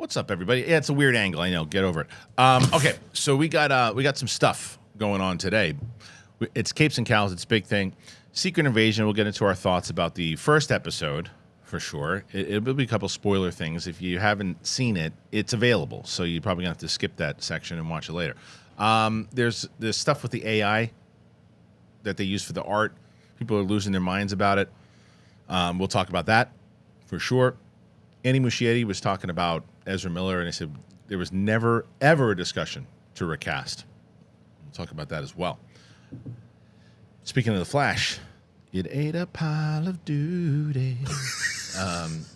What's up, everybody? Yeah, it's a weird angle. I know. Get over it. Okay, so we got some stuff going on today. It's Capes and Cowls. It's a big thing. Secret Invasion. We'll get into our thoughts about the first episode for sure. It'll be a couple spoiler things. If you haven't seen it, it's available. So you're probably gonna have to skip that section and watch it later. There's stuff with the AI that they use for the art. People are losing their minds about it. We'll talk about that for sure. Andy Muschietti was talking about Ezra Miller, and he said there was never, ever a discussion to recast. We'll talk about that as well. Speaking of The Flash, it ate a pile of duty.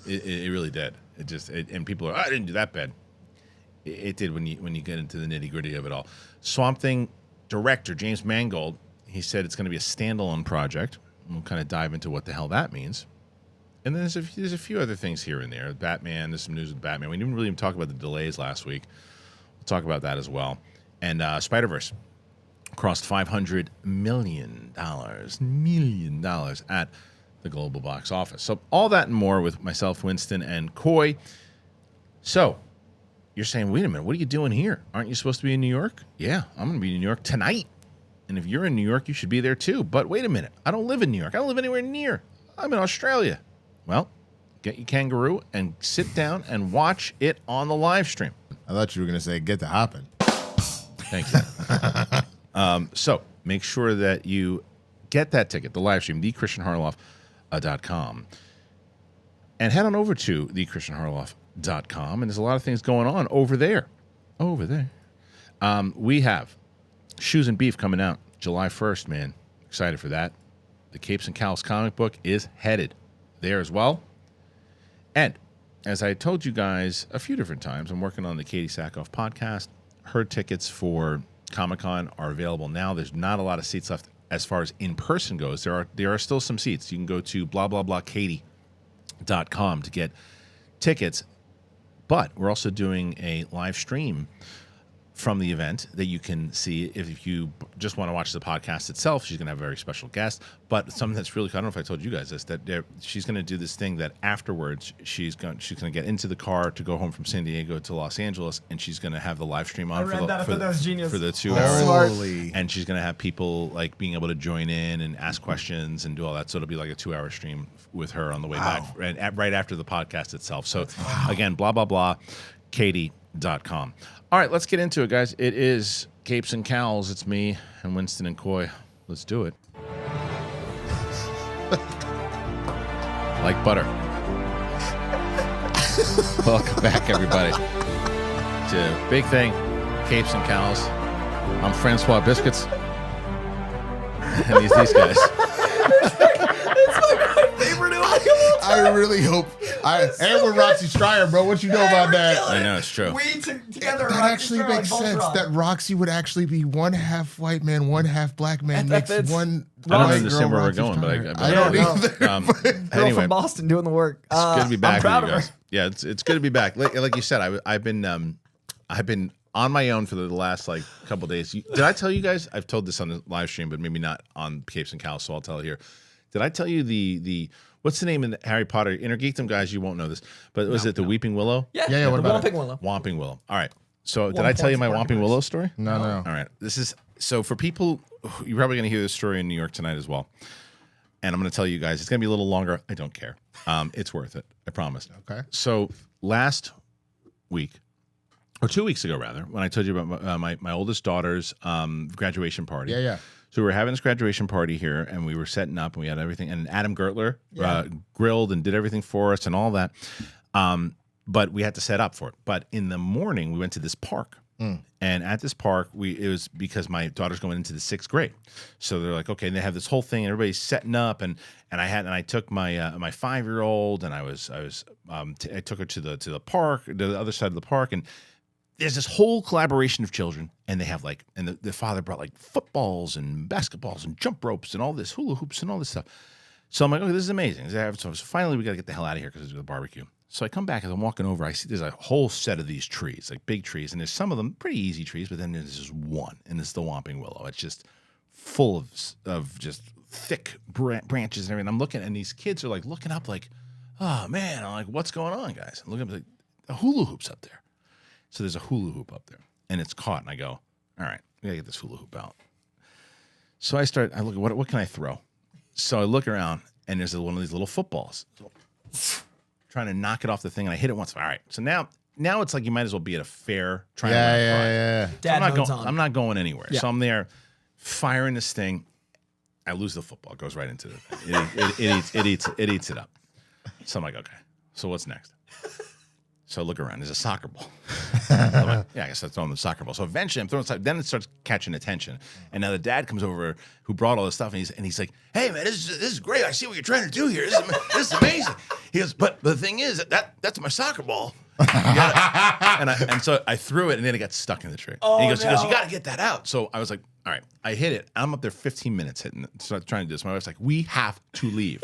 It really did. And people are, I didn't do that bad. It did when you get into the nitty-gritty of it all. Swamp Thing director James Mangold, he said it's going to be a standalone project. We'll kind of dive into what the hell that means. And then there's a few other things here and there. Batman, there's some news with Batman. We didn't really even talk about the delays last week. We'll talk about that as well. And Spiderverse crossed $500 million at the global box office. So all that and more with myself, Winston, and Coy. So you're saying, wait a minute, what are you doing here? Aren't you supposed to be in New York? Yeah, I'm going to be in New York tonight. And if you're in New York, you should be there too. But wait a minute, I don't live in New York. I don't live anywhere near. I'm in Australia. Well, get your kangaroo and sit down and watch it on the live stream. I thought you were going to say, get to hopping. Thank you. So make sure that you get that ticket, the live stream, thekristianharloff.com. And head on over to thekristianharloff.com. And there's a lot of things going on over there. We have Shoes and Beef coming out July 1st, man. Excited for that. The Capes and Cowls comic book is headed there as well. And as I told you guys a few different times, I'm working on the Katie Sackhoff podcast. Her tickets for Comic-Con are available now. There's not a lot of seats left as far as in-person goes. There are still some seats. You can go to blahblahblahkatie.com to get tickets. But we're also doing a live stream from the event that you can see if you just want to watch the podcast itself. She's going to have a very special guest, but something that's really, I don't know if I told you guys this, that she's going to do this thing that afterwards she's going to get into the car to go home from San Diego to Los Angeles, and she's going to have the live stream on for the 2 hours. And she's going to have people like being able to join in and ask questions and do all that. So it'll be like a 2-hour stream with her on the way back, right after the podcast itself. So again, blahblahblahkatie.com. All right, let's get into it, guys. It is Capes and Cowls. It's me and Winston and Coy. Let's do it. Like butter. Welcome back, everybody, to Big Thing, Capes and Cowls. I'm Francois Biscuits. And these guys. It's like my favorite I really hope. And with Roxy Stryer, bro. What you know about that? I know, it's true. We together. That actually makes sense. That Roxy would actually be one half white man, one half black man. Makes one. I don't understand where we're going, but I don't either. Girl anyway, from Boston doing the work. It's good to be back I'm proud with you of guys. her. Yeah, it's good to be back. Like you said, I've been on my own for the last like couple days. Did I tell you guys? I've told this on the live stream, but maybe not on Capes and Cowls, so I'll tell it here. Did I tell you the what's the name in the Harry Potter? Intergeekdom guys, you won't know this, but was it the Weeping Willow? Yeah. What The about Whomping Willow. Whomping Willow. All right. So did I tell you my Whomping Willow story? No. All right. This is so for people. You're probably going to hear this story in New York tonight as well, and I'm going to tell you guys it's going to be a little longer. I don't care. It's worth it. I promise. Okay. So last week, or 2 weeks ago rather, when I told you about my oldest daughter's graduation party. Yeah. So we were having this graduation party here, and we were setting up, and we had everything. And Adam Gertler grilled and did everything for us and all that. But we had to set up for it. But in the morning, we went to this park. And at this park, it was because my daughter's going into the 6th grade. So they're like, okay, and they have this whole thing, and everybody's setting up, and I took my my 5-year-old, and I took her to the park, to the other side of the park, and there's this whole collaboration of children, and they have the father brought like footballs and basketballs and jump ropes and all this hula hoops and all this stuff. So I'm like, okay, this is amazing. So finally we got to get the hell out of here because it's a barbecue. So I come back as I'm walking over, I see there's a whole set of these trees, like big trees, and there's some of them pretty easy trees, but then there's just one, and it's the Whomping Willow. It's just full of just thick branches and everything. I'm looking, and these kids are like looking up like, oh man, I'm like, what's going on, guys? I'm looking up like, the hula hoop's up there. So there's a hula hoop up there, and it's caught. And I go, all right, we gotta get this hula hoop out. So I look at what can I throw? So I look around, and there's one of these little footballs. Trying to knock it off the thing, and I hit it once. All right, so now it's like you might as well be at a fair trying to win a prize. Yeah. I'm not going anywhere. Yeah. So I'm there firing this thing. I lose the football. It goes right into the thing. It eats it up. So I'm like, okay, so what's next? So I look around. There's a soccer ball. I'm like, yeah, I guess I'm throwing the soccer ball. So eventually I'm throwing it. Then it starts catching attention. And now the dad comes over who brought all this stuff, and he's like, hey, man, this is great. I see what you're trying to do here. This is amazing. He goes, but the thing is, that's my soccer ball. And so I threw it, and then it got stuck in the tree. Oh, and he goes, no. you got to get that out. So I was like, all right, I hit it. I'm up there 15 minutes hitting it. So I'm trying to do this. My wife's like, we have to leave.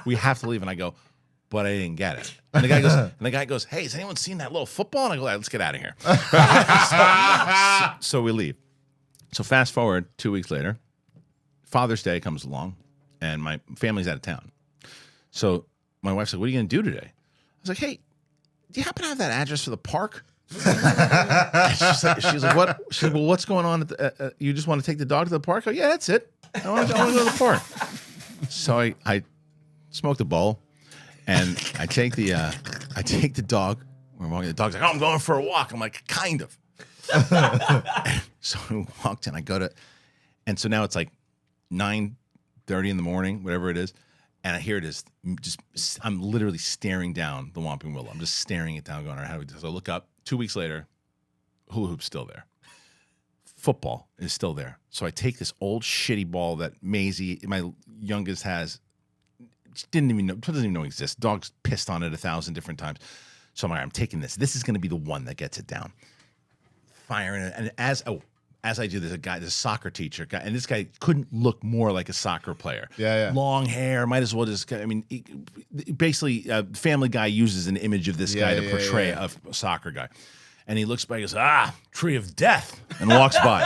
We have to leave. And I go, but I didn't get it. And the guy goes, hey, has anyone seen that little football? And I go, all right, let's get out of here. So we leave. So fast forward 2 weeks later, Father's Day comes along, and my family's out of town. So my wife's like, what are you going to do today? I was like, hey, do you happen to have that address for the park? she's like, what? She's like, well, what's going on? You just want to take the dog to the park? I go, yeah, that's it. I want to go to the park. So I smoked a bowl, and I take the dog. We're walking. The dog's like, oh, I'm going for a walk. I'm like, kind of. So we walked, and I go to, and so now it's like 9:30 in the morning, whatever it is. And here it is. I'm literally staring down the Whomping Willow. I'm just staring it down, going, all right, how do we do this? So I look up. 2 weeks later, hula hoop's still there. Football is still there. So I take this old shitty ball that Maisie, my youngest, has. Doesn't even know exists. Dog's pissed on it 1,000 different times. So I'm like, I'm taking this. This is going to be the one that gets it down. Firing it. And as I do, there's a soccer teacher guy, and this guy couldn't look more like a soccer player. Yeah. Long hair, might as well just. I mean, basically, Family Guy uses an image of this guy to portray a soccer guy, and he looks by, he goes, tree of death, and walks by.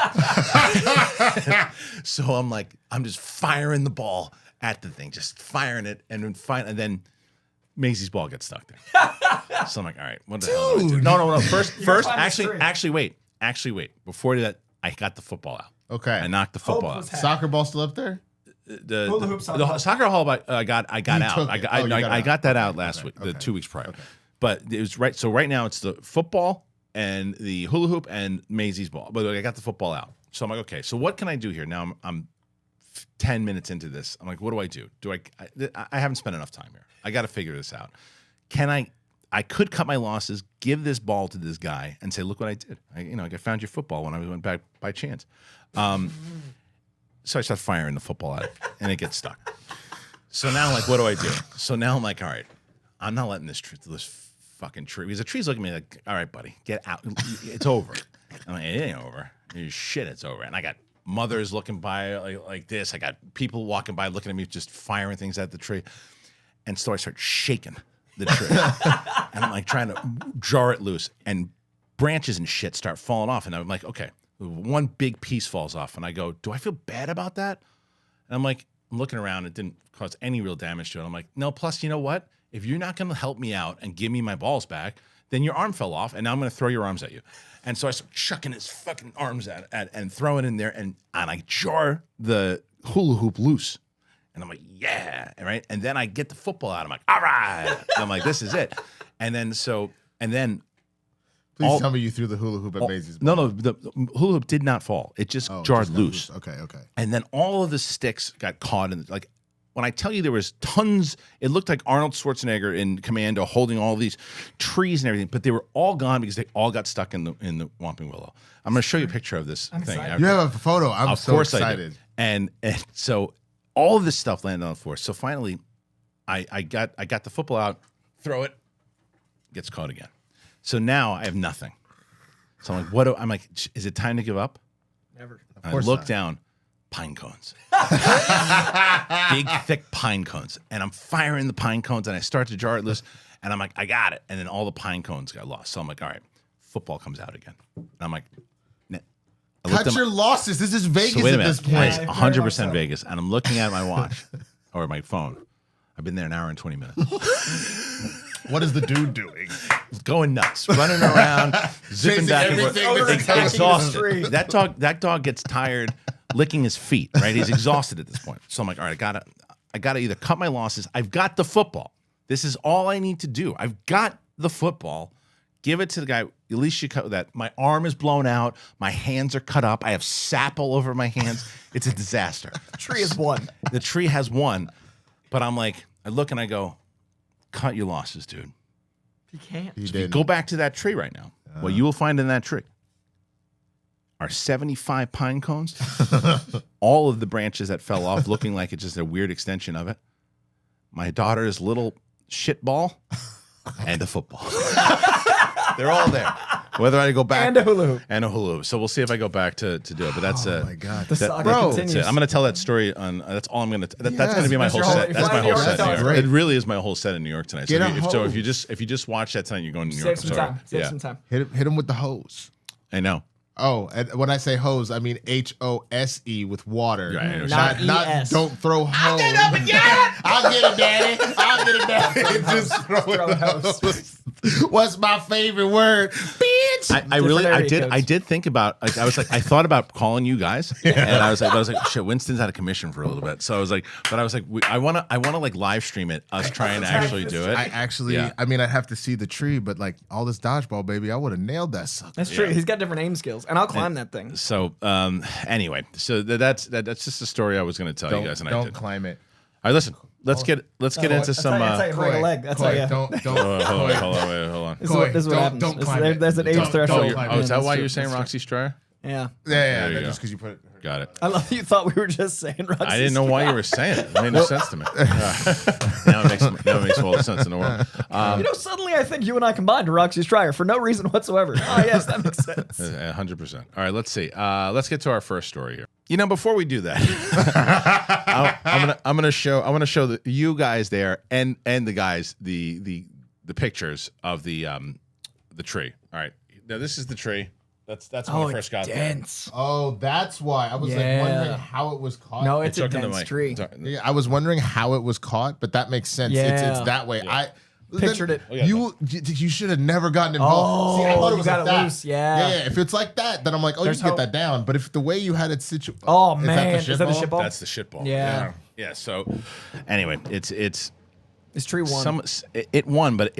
So I'm like, I'm just firing the ball at the thing, just firing it, and then Maisie's ball gets stuck there. So I'm like, all right, what the hell do I do? No. First, actually, wait. Before that, I got the football out. Okay. I knocked the football out. Soccer ball still up there? The soccer ball I got out. I got that out last week, the 2 weeks prior. Okay. But it was right. So right now it's the football and the hula hoop and Maisie's ball. But I got the football out. So I'm like, okay. So what can I do here? Now I'm 10 minutes into this. I'm like, what do I do? I haven't spent enough time here. I got to figure this out. I could cut my losses, give this ball to this guy, and say, "Look what I did! I found your football when I went back by chance." So I start firing the football at it, and it gets stuck. So now, like, what do I do? So now I'm like, "All right, I'm not letting this fucking tree." Because the tree's looking at me like, "All right, buddy, get out. It's over." I'm like, "It ain't over. Shit, it's over." And I got mothers looking by like this. I got people walking by looking at me, just firing things at the tree, and so I start shaking the tree. And I'm like trying to jar it loose, and branches and shit start falling off. And I'm like, okay, one big piece falls off, and I go, do I feel bad about that? And I'm looking around, it didn't cause any real damage to it. I'm like, no, plus, you know what? If you're not going to help me out and give me my balls back, then your arm fell off, and now I'm going to throw your arms at you. And so I start chucking his fucking arms at and throwing in there, and I jar the hula hoop loose. And I'm like, yeah, right? And then I get the football out. I'm like, all right. And I'm like, this is it. And then Please tell me you threw the hula hoop at Maisie's ball. No, the hula hoop did not fall. It just jarred loose. Okay. And then all of the sticks got caught in, like, when I tell you there was tons, it looked like Arnold Schwarzenegger in Commando holding all these trees and everything, but they were all gone because they all got stuck in the Whomping Willow. I'm going to show you a picture of this thing. Excited. You have a photo. I'm so excited. And so all of this stuff landed on the floor. So finally, I got the football out, throw it, gets caught again. So now I have nothing. So I'm like, I'm like, is it time to give up? Never. And I look down, pine cones. Big, thick pine cones. And I'm firing the pine cones, and I start to jar it loose, and I'm like, I got it. And then all the pine cones got lost. So I'm like, all right, football comes out again. And I'm like, cut your losses. This is Vegas so wait a at this minute. point. It's 100% Vegas. And I'm looking at my watch or my phone. I've been there an hour and 20 minutes. What is the dude doing? Going nuts, running around, zipping Chasing back and everything forth, that's attacking the exhausted. tree. That dog gets tired licking his feet. Right, he's exhausted at this point. So I'm like, all right, I gotta either cut my losses. I've got the football. This is all I need to do. I've got the football. Give it to the guy. At least you cut that. My arm is blown out. My hands are cut up. I have sap all over my hands. It's a disaster. Tree is one. The tree has won, but I'm like, I look and I go, cut your losses, dude. You can't. He You did. go back to that tree right now. What you will find in that tree are 75 pine cones, all of the branches that fell off, looking like it's just a weird extension of it. My daughter's little shit ball and a football. They're all there. Whether I go back And a hula hoop. and a hula hoop. So we'll see if I go back to do it. But that's Oh my god. The saga Bro, continues. that's it. I'm going to tell that story on. That's all I'm going to. That's Yes, going to be my that's whole your whole- set. if That's I my knew whole you, set. that In New sounds York. great. It really is my whole set in New York tonight. Get a So if hose. you just watch that tonight, you're going to New York. Save some Sorry. time. Save Yeah, some time. hit him with the hose. I know. Oh, and when I say hose, I mean HOSE with water. Right, I know. Not ES. don't throw hose. I'll get it, daddy. I'll get it, daddy. Just throw Throw it. hose. What's my favorite word? Bitch. I did think about. Like, I thought about calling you guys, and I was like, shit. Winston's out of commission for a little bit, so I was like, I want to like live stream it. Us trying to actually do it. I mean, I'd have to see the tree, but like all this dodgeball, baby, I would have nailed that sucker. That's true. He's got different aim skills, and I'll climb that thing. So anyway, so that's just a story I was going to tell you guys, and I Don't did. climb it. All right, listen. Let's get into some. That's how you break a leg. That's how Coy, you. don't. Hold on. This Coy, is what don't- happens. don't climb There- it. There's an age Don't threshold. climb Oh, is that That's why true. you're saying That's Roxy Stryer? true. Yeah. Yeah, you go. just because you put it. Got it. I love that you thought we were just saying Roxy. I didn't know why you were saying it. It made no sense to me. Now it makes all the sense in the world. Suddenly I think you and I combined to Roxy Stryer for no reason whatsoever. Oh, yes, that makes sense. 100%. All right, let's see. Let's get to our first story here. Before we do that, I want to show you guys there and the guys the pictures of the tree. All right, now this is the tree. That's when we first got there. dense. Oh, that's why. I was Yeah. like wondering how it was caught. No, it's a Talking to dense Mike. tree. Yeah, I was wondering how it was caught, but that makes sense. Yeah. It's that way. I Pictured it. yeah. You should have never gotten involved. Oh, See, I thought it you was got like it that. loose, yeah. Yeah. If it's like that, then I'm like, oh, There's you can hope. get that down. But if the way you had it situated, Oh, man. Is that the shit ball? That's the shit ball. Yeah. Yeah. So anyway, it's This tree won. it won, but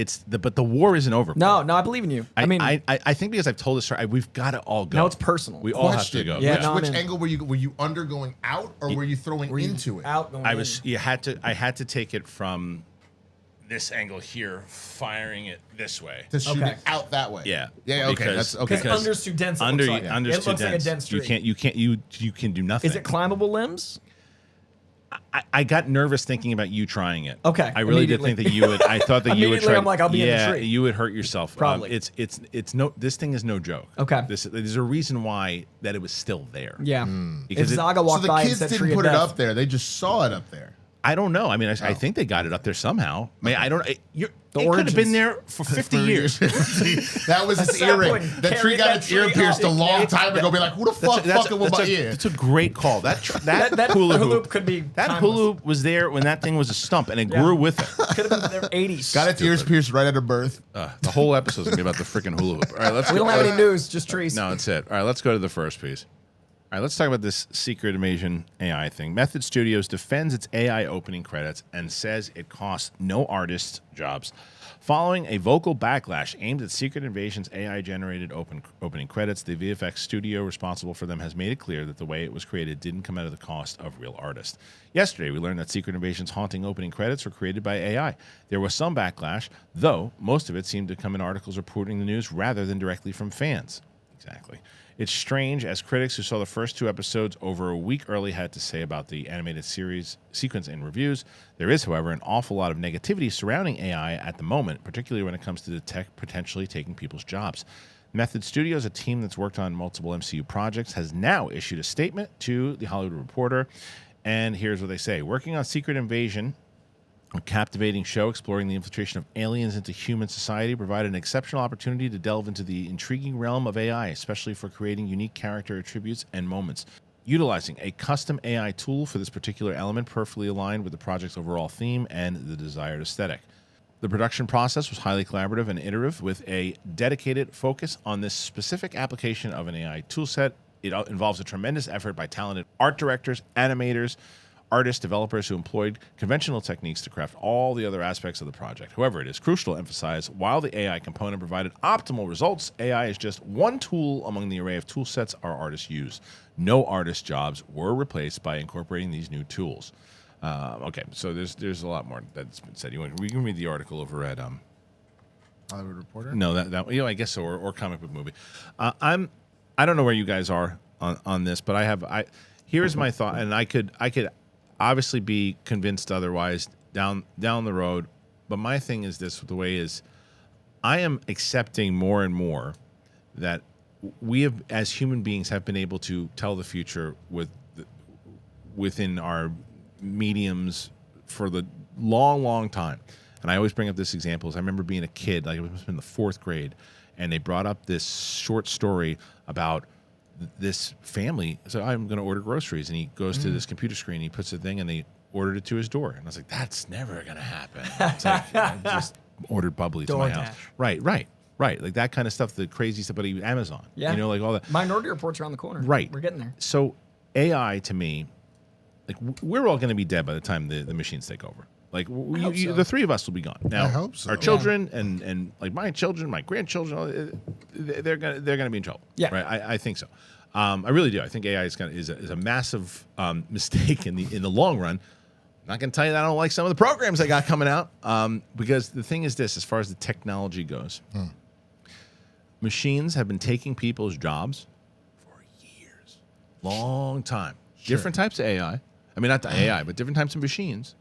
the war isn't over. No, I believe in you. I mean, I think because I've told this story, we've got to all go. now it's personal. We all have Question. to go. Yeah, no, Which I'm in. angle were you? Were you undergoing out or were you throwing into it? out going I in. was. I had to take it from this angle here, firing it this way. To shoot Okay. it out that way. Yeah. Yeah. Okay. Because- That's okay. Because under's too dense. It Under looks like. under's It too looks like a dense tree. You can do nothing. Is it climbable limbs? I got nervous thinking about you trying it. Okay, I really did immediately. think that you would. I thought that you would Immediately, try. I'm like, I'll be in the yeah, tree. you would hurt yourself. Probably. It's no. This thing is no joke. Okay. There's a reason why that it was still there. Yeah. Because If it- Zaga So walked the by and kids said didn't tree put of it death, up there. They just saw it up there. I don't know. I mean, I Oh. think they got it up there somehow. I don't. It could have origins. been there for 50 years. That was his Stop earring. putting- That tree carry got that its ear tree pierced a up. long time ago. Be like, who the fuck fucking with my ear? That's a great call. That That hula hula hoop hoop could be That timeless. hula hoop was there when that thing was a stump, and it Yeah. grew with it. Could have been their 80s. Got its ears pierced right at a birth. The whole episode's gonna be about the freaking hula hoop. All right, let's We go. don't have any news, just trees. No, that's it. All right, let's go to the first piece. All right, let's talk about this Secret Invasion AI thing. Method Studios defends its AI opening credits and says it costs no artists jobs. Following a vocal backlash aimed at Secret Invasion's AI-generated opening credits, the VFX studio responsible for them has made it clear that the way it was created didn't come out of the cost of real artists. Yesterday, we learned that Secret Invasion's haunting opening credits were created by AI. There was some backlash, though most of it seemed to come in articles reporting the news rather than directly from fans. Exactly. It's strange, as critics who saw the first two episodes over a week early had to say about the animated series sequence in reviews. There is, however, an awful lot of negativity surrounding AI at the moment, particularly when it comes to the tech potentially taking people's jobs. Method Studios, a team that's worked on multiple MCU projects, has now issued a statement to The Hollywood Reporter, and here's what they say. Working on Secret Invasion, a captivating show exploring the infiltration of aliens into human society, provided an exceptional opportunity to delve into the intriguing realm of AI, especially for creating unique character attributes and moments. Utilizing a custom AI tool for this particular element perfectly aligned with the project's overall theme and the desired aesthetic. The production process was highly collaborative and iterative with a dedicated focus on this specific application of an AI toolset. It involves a tremendous effort by talented art directors, animators, artists, developers who employed conventional techniques to craft all the other aspects of the project. However, it is crucial to emphasize while the AI component provided optimal results, AI is just one tool among the array of tool sets our artists use. No artist jobs were replaced by incorporating these new tools. Okay, so there's a lot more that's been said. We can read the article over at Hollywood Reporter? No, that I guess so, or comic book movie. I don't know where you guys are on this, but here's my thought, and I could obviously be convinced otherwise down the road, but my thing is this: the way is, I am accepting more and more that we have, as human beings, have been able to tell the future within our mediums for the long time. And I always bring up this example. I remember being a kid, like it was in the 4th grade, and they brought up this short story about this family. So I'm going to order groceries, and he goes to this computer screen, he puts the thing, and they ordered it to his door. And I was like, that's never going to happen. It's like, I just ordered bubbly to my house. Right. Like that kind of stuff, the crazy stuff, but Amazon. Yeah. Like all that. Minority Report's around the corner. Right. We're getting there. So AI, to me, like we're all going to be dead by the time the machines take over. Like so. The 3 of us will be gone. Now, I hope so. Our children and like my children, my grandchildren, they're gonna be in trouble. Yeah, right. I think so. I really do. I think AI is a massive mistake in the long run. I'm not gonna tell you that I don't like some of the programs they got coming out because the thing is this: as far as the technology goes, machines have been taking people's jobs for years, long time. Sure. Different types of AI. I mean, not the AI, but different types of machines.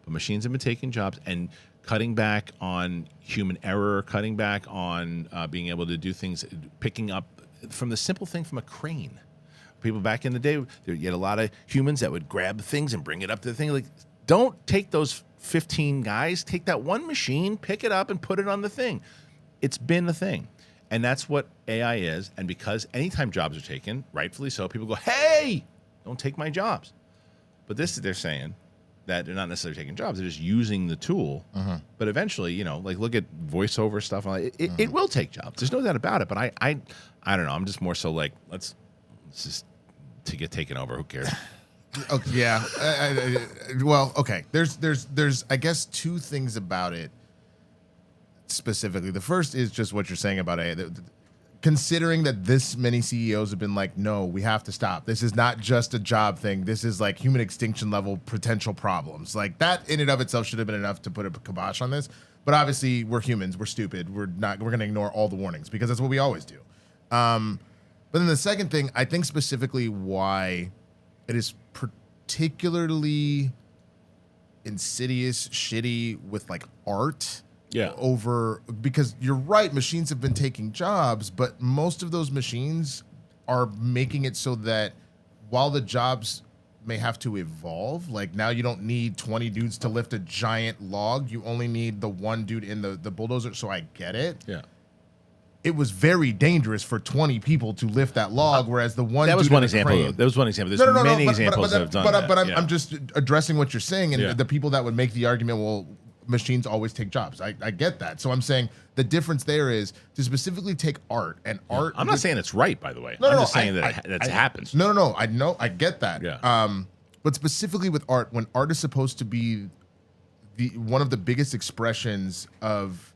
But machines have been taking jobs and cutting back on human error, cutting back on being able to do things, picking up from the simple thing from a crane. People back in the day, you had a lot of humans that would grab things and bring it up to the thing. Like, don't take those 15 guys, take that one machine, pick it up and put it on the thing. It's been the thing. And that's what AI is. And because anytime jobs are taken, rightfully so, people go, hey, don't take my jobs. But they're saying that they're not necessarily taking jobs; they're just using the tool. But eventually, like look at voiceover stuff. It will take jobs. There's no doubt about it. But I don't know. I'm just more so like let's just to get taken over. Who cares? Okay, yeah. Well, okay. There's I guess 2 things about it specifically. The first is just what you're saying about AI. Considering that this many CEOs have been like, no, we have to stop. This is not just a job thing. This is like human extinction level potential problems. Like that in and of itself should have been enough to put a kibosh on this. But obviously we're humans. We're stupid. We're going to ignore all the warnings because that's what we always do. But then the second thing, I think specifically why it is particularly insidious, shitty with like art. Yeah. Because you're right, machines have been taking jobs, but most of those machines are making it so that while the jobs may have to evolve, like now you don't need 20 dudes to lift a giant log, you only need the one dude in the bulldozer. So I get it. Yeah. It was very dangerous for 20 people to lift that log, whereas the one that was dude one in the example. crane, That was one example. There's many examples that have done that. But Yeah. I'm just addressing what you're saying, and Yeah. the people that would make the argument, well, machines always take jobs. I get that. So I'm saying the difference there is to specifically take art and art. I'm not saying it's right, by the way. No, I'm no, just saying that it happens. No. I know. I get that. Yeah. But specifically with art, when art is supposed to be one of the biggest expressions of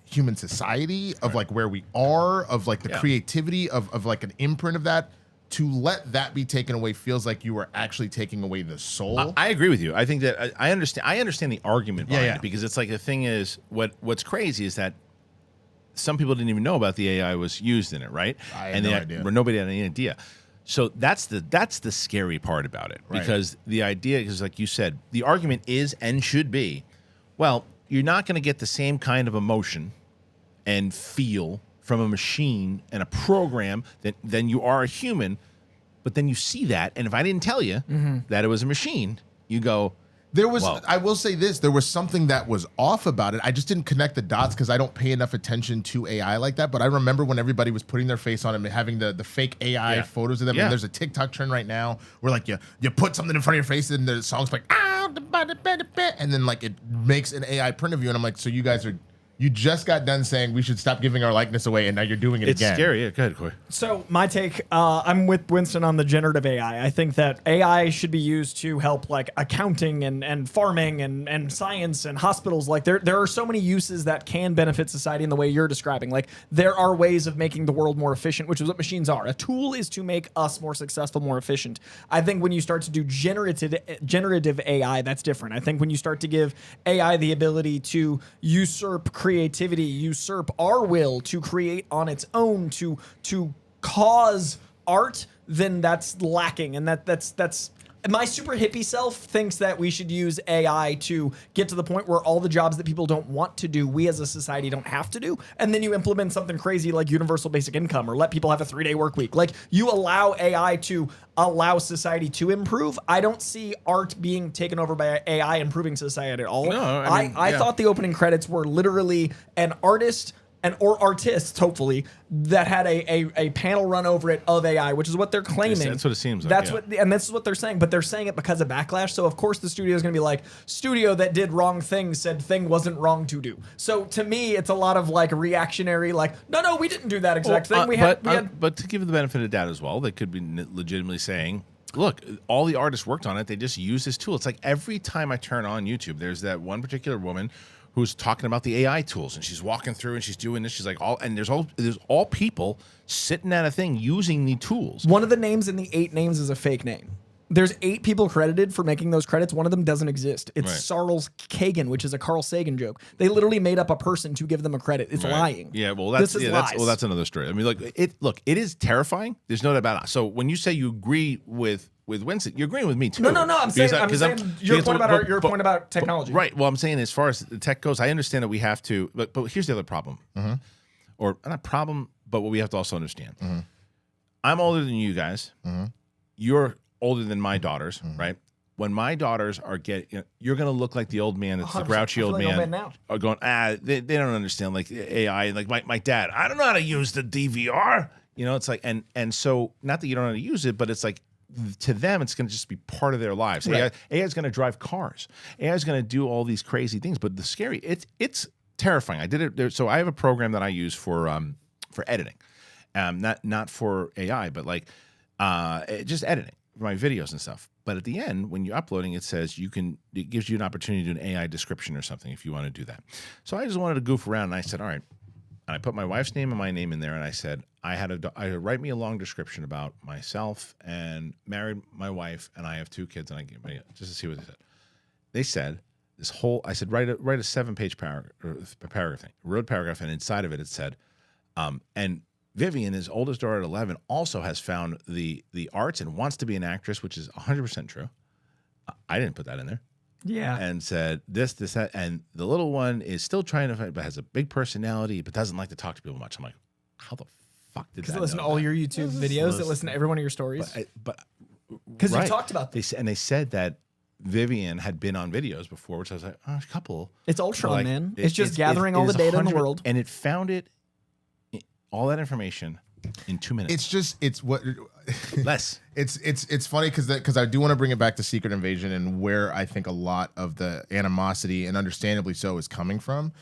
human society, of like where we are, of like the creativity of like an imprint of that, to let that be taken away feels like you are actually taking away the soul. I agree with you. I think that I understand the argument behind Yeah. it because it's like the thing is what's crazy is that some people didn't even know about the AI was used in it, right? I had no idea. Nobody had any idea. So that's the scary part about it because the idea is, like you said, the argument is and should be, well, you're not going to get the same kind of emotion and feel from a machine and a program than you are a human. But then you see that, and if I didn't tell you that it was a machine, you go, There was, Well, I will say this, there was something that was off about it. I just didn't connect the dots because I don't pay enough attention to AI like that. But I remember when everybody was putting their face on it and having the fake AI photos of them. Yeah. And there's a TikTok trend right now where like you put something in front of your face and the song's like, and then like it makes an AI print of you. And I'm like, so you just got done saying we should stop giving our likeness away, and now you're doing it again. It's scary. Yeah, go ahead, Corey. So my take, I'm with Winston on the generative AI. I think that AI should be used to help like accounting and farming and science and hospitals. Like there are so many uses that can benefit society in the way you're describing. Like there are ways of making the world more efficient, which is what machines are. A tool is to make us more successful, more efficient. I think when you start to do generative AI, that's different. I think when you start to give AI the ability to usurp creativity, usurp our will to create on its own, to cause art, then that's lacking. And that's my super hippie self thinks that we should use AI to get to the point where all the jobs that people don't want to do, we as a society don't have to do. And then you implement something crazy like universal basic income or let people have a 3-day work week. Like you allow AI to allow society to improve. I don't see art being taken over by AI improving society at all. No, I mean, thought the opening credits were literally an artist or artists, hopefully, that had a panel run over it of AI, which is what they're claiming. That's what it seems like. That's and this is what they're saying, but they're saying it because of backlash. So of course the studio is going to be like, studio that did wrong things said thing wasn't wrong to do. So to me, it's a lot of like reactionary, like, no, we didn't do that exact thing. But to give the benefit of the doubt as well, they could be legitimately saying, look, all the artists worked on it. They just used this tool. It's like every time I turn on YouTube, there's that one particular woman who's talking about the AI tools, and she's walking through and she's doing this. She's like, there's all people sitting at a thing using the tools. One of the names in the 8 names is a fake name. There's 8 people credited for making those credits. One of them doesn't exist. It's Right. Sarles Kagan, which is a Carl Sagan joke. They literally made up a person to give them a credit. It's lying. Yeah, well, that's lies. that's another story. I mean, it is terrifying. There's no doubt about it. So when you say you agree with Winston, you're agreeing with me too. No. I'm saying your point about technology. Right. Well, I'm saying as far as the tech goes, I understand that we have to, but here's the other problem, or not problem, but what we have to also understand. I'm older than you guys. You're older than my daughters, right? When my daughters are you're going to look like the old man. That's the grouchy old man. Now. Are going, they don't understand like AI. Like my dad, I don't know how to use the DVR. You know, it's like, and so not that you don't know how to use it, but it's like, to them, it's going to just be part of their lives. Right. AI is going to drive cars. AI is going to do all these crazy things. But the scary, it's terrifying. I did it there. So I have a program that I use for editing, not for AI, but like just editing my videos and stuff. But at the end, when you're uploading, it says it gives you an opportunity to do an AI description or something if you want to do that. So I just wanted to goof around, and I said, all right. And I put my wife's name and my name in there, and I said, I write me a long description about myself and married my wife, and I have 2 kids, and I give just to see what they said. They said I said, write a 7-page paragraph thing, wrote a paragraph, and inside of it, it said, and Vivian, his oldest daughter at 11, also has found the arts and wants to be an actress, which is 100% true. I didn't put that in there. Yeah. And said this, that, and the little one is still trying to find, but has a big personality, but doesn't like to talk to people much. I'm like, how the fuck did that? Because they listen to all your YouTube videos, that listen to every one of your stories. But because you talked about this. And they said that Vivian had been on videos before, which I was like, a couple. It's Ultron, like, it's just gathering all the data in the world. And it found all that information in 2 minutes. It's what less. It's funny because I do want to bring it back to Secret Invasion and where I think a lot of the animosity, and understandably so, is coming from.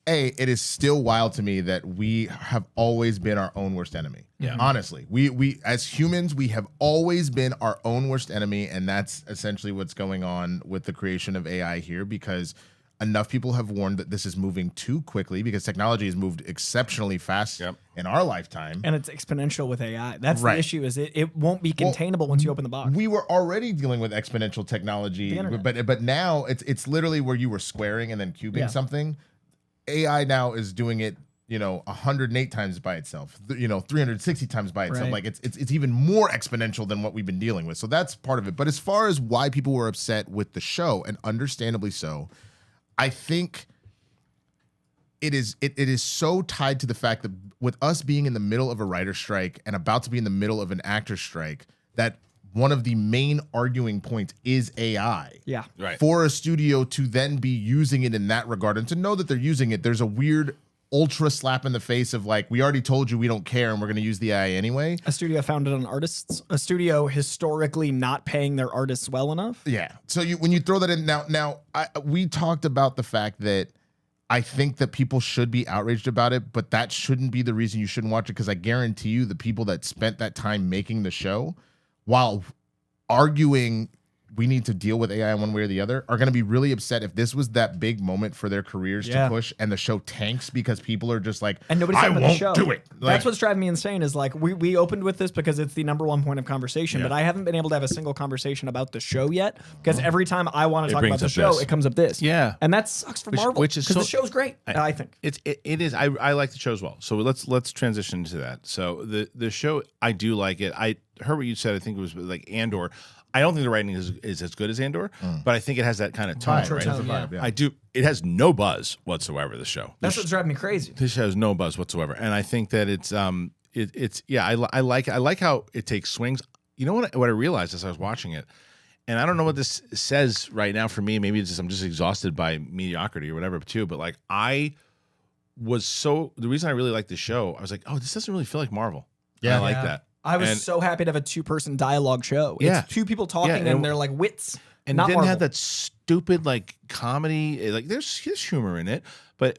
It is still wild to me that we have always been our own worst enemy. Yeah. Honestly, we as humans, we have always been our own worst enemy, and that's essentially what's going on with the creation of AI here, because enough people have warned that this is moving too quickly, because technology has moved exceptionally fast in our lifetime. And it's exponential with AI. That's Right. the issue, is it won't be containable once you open the box. We were already dealing with exponential technology, but now it's literally where you were squaring and then cubing something. AI now is doing it, 108 times by itself, 360 times by itself. Right. Like it's even more exponential than what we've been dealing with. So that's part of it. But as far as why people were upset with the show, and understandably so, I think it is so tied to the fact that with us being in the middle of a writer's strike and about to be in the middle of an actor's strike, that one of the main arguing points is AI. Yeah. Right. For a studio to then be using it in that regard and to know that they're using it, there's a weird ultra slap in the face of like, we already told you we don't care and we're going to use the AI anyway. A studio founded on artists, a studio historically not paying their artists well enough. Yeah. So when you throw that in we talked about the fact that I think that people should be outraged about it, but that shouldn't be the reason you shouldn't watch it, because I guarantee you the people that spent that time making the show, while arguing we need to deal with AI one way or the other, are going to be really upset if this was that big moment for their careers to push and the show tanks because people are just like, and nobody's talking about the show. Do it. That's what's driving me insane is like we opened with this because it's the #1 point of conversation, but I haven't been able to have a single conversation about the show yet because every time I want to talk about the show, it comes up this. Yeah. And that sucks for Marvel which is because the show's great, I think. It is. I like the show as well. So let's transition to that. So the show, I do like it. I heard what you said. I think it was like Andor. I don't think the writing is as good as Andor, but I think it has that kind of tone, right? Vibe, I do. It has no buzz whatsoever. The show. That's what's driving me crazy. This show has no buzz whatsoever, and I think that it's I like how it takes swings. You know what I realized as I was watching it, and I don't know what this says right now for me. Maybe it's just I'm just exhausted by mediocrity or whatever too. But like the reason I really like the show, I was like, oh, this doesn't really feel like Marvel. Yeah, I like that. I was so happy to have a 2-person dialogue show. Yeah. It's 2 people talking and they're like wits. And not it didn't Marvel. have that stupid like comedy. Like there's humor in it, but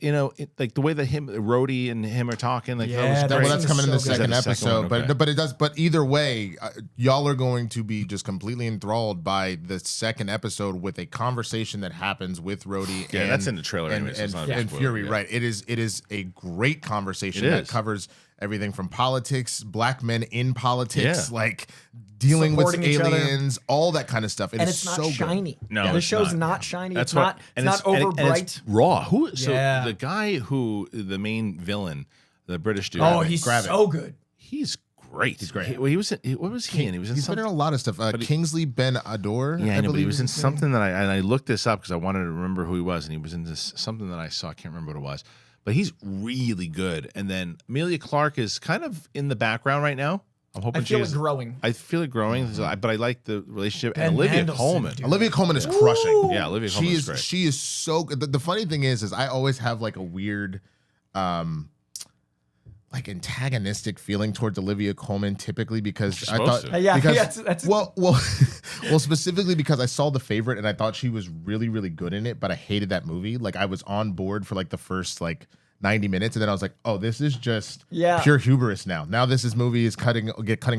you know, like the way that Rhodey and him are talking, like that was great. That's coming in the so second Is that the second episode, one? Okay. but it does. But either way, y'all are going to be just completely enthralled by the second episode with a conversation that happens with Rhodey. Yeah, and, that's in the trailer anyway, so it's not a big and spoiler, Fury. yeah. Right? It is a great conversation It that is. covers everything from politics, black men in politics, Yeah. like dealing with Supporting each other. aliens, all that kind of stuff. and It it's is not so shiny. good. No, the it's show's not. not shiny. That's It's not. It's not over and bright. it's raw. So Yeah. the guy who the main villain, the British dude. Oh, he's Grab it. so good. he's great. He's great. He was in, what was he in? He was in He's been something. in a lot of stuff. Kingsley Ben Ador. Yeah, I know, but he was in is his name. something that I looked this up because I wanted to remember who he was, and he was in this something that I saw. I can't remember what it was, but he's really good. And then Amelia Clark is kind of in the background right now. I'm hoping I feel it she's growing. I feel it growing, but I like the relationship. Ben And Olivia Mendelsohn, Colman. dude. Olivia Colman is crushing. Yeah, Olivia Colman is great. She is so good. The funny thing is I always have like a weird like antagonistic feeling towards Olivia Colman typically because I thought supposed to. Yeah, because, that's well specifically because I saw The Favorite and I thought she was really really good in it, but I hated that movie. Like I was on board for like the first like 90 minutes and then I was like, oh, this is just pure hubris now. Now this movie is cutting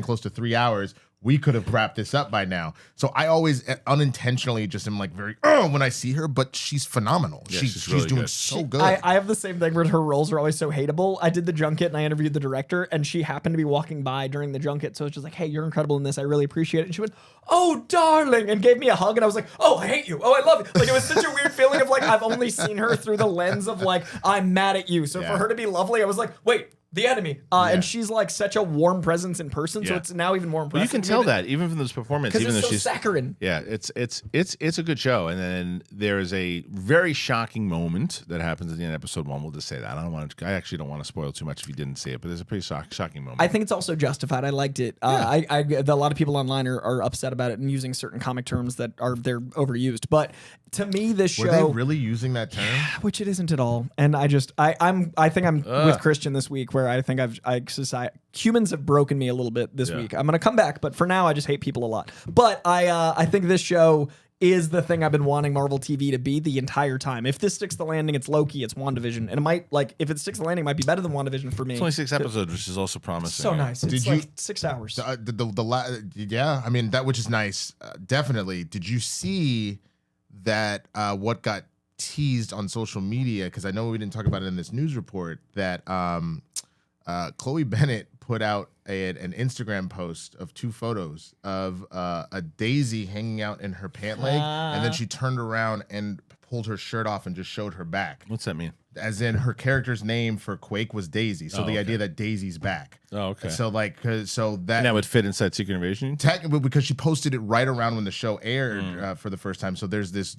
close to 3 hours. We could have wrapped this up by now. So I always unintentionally just am like very when I see her, but she's phenomenal. Yeah, she's she's really doing good. so good. I have the same thing where her roles are always so hateable. I did the junket and I interviewed the director, and she happened to be walking by during the junket. So it's just like, hey, you're incredible in this. I really appreciate it. And she went, oh, darling, and gave me a hug. And I was like, oh, I hate you. Oh, I love you. Like, it was such a weird feeling of like, I've only seen her through the lens of like, I'm mad at you. So for her to be lovely, I was like, wait, the enemy. And she's like such a warm presence in person. So Yeah. it's now even more impressive. Well, you can tell that even from this performance, because even it's though so she's saccharine. yeah, it's a good show. And then there is a very shocking moment that happens at the end of episode 1. We'll just say that. I actually don't want to spoil too much if you didn't see it, but there's a pretty shocking moment. I think it's also justified. I liked it. A lot of people online are upset about it and using certain comic terms that they're overused. But to me, this show, Were they really using that term? which it isn't at all. And I think I'm with Kristian this week, where I think humans have broken me a little bit this week. I'm gonna come back, but for now, I just hate people a lot. But I think this show is the thing I've been wanting Marvel TV to be the entire time. If this sticks the landing, it's Loki, it's WandaVision, and it might if it sticks the landing, it might be better than WandaVision for me. it's only 6 episodes, which is also promising. So nice. It's Did like you- 6 hours. Yeah, I mean that, which is nice. Definitely. Did you see that? What got teased on social media? Because I know we didn't talk about it in this news report. That Chloe Bennett put out an Instagram post of 2 photos of a daisy hanging out in her pant leg, and then she turned around and pulled her shirt off and just showed her back. What's that mean? As in her character's name for Quake was Daisy. So the okay. idea that Daisy's back. Oh, okay. So like, so that And that would fit inside Secret Invasion? technically because she posted it right around when the show aired for the first time. So there's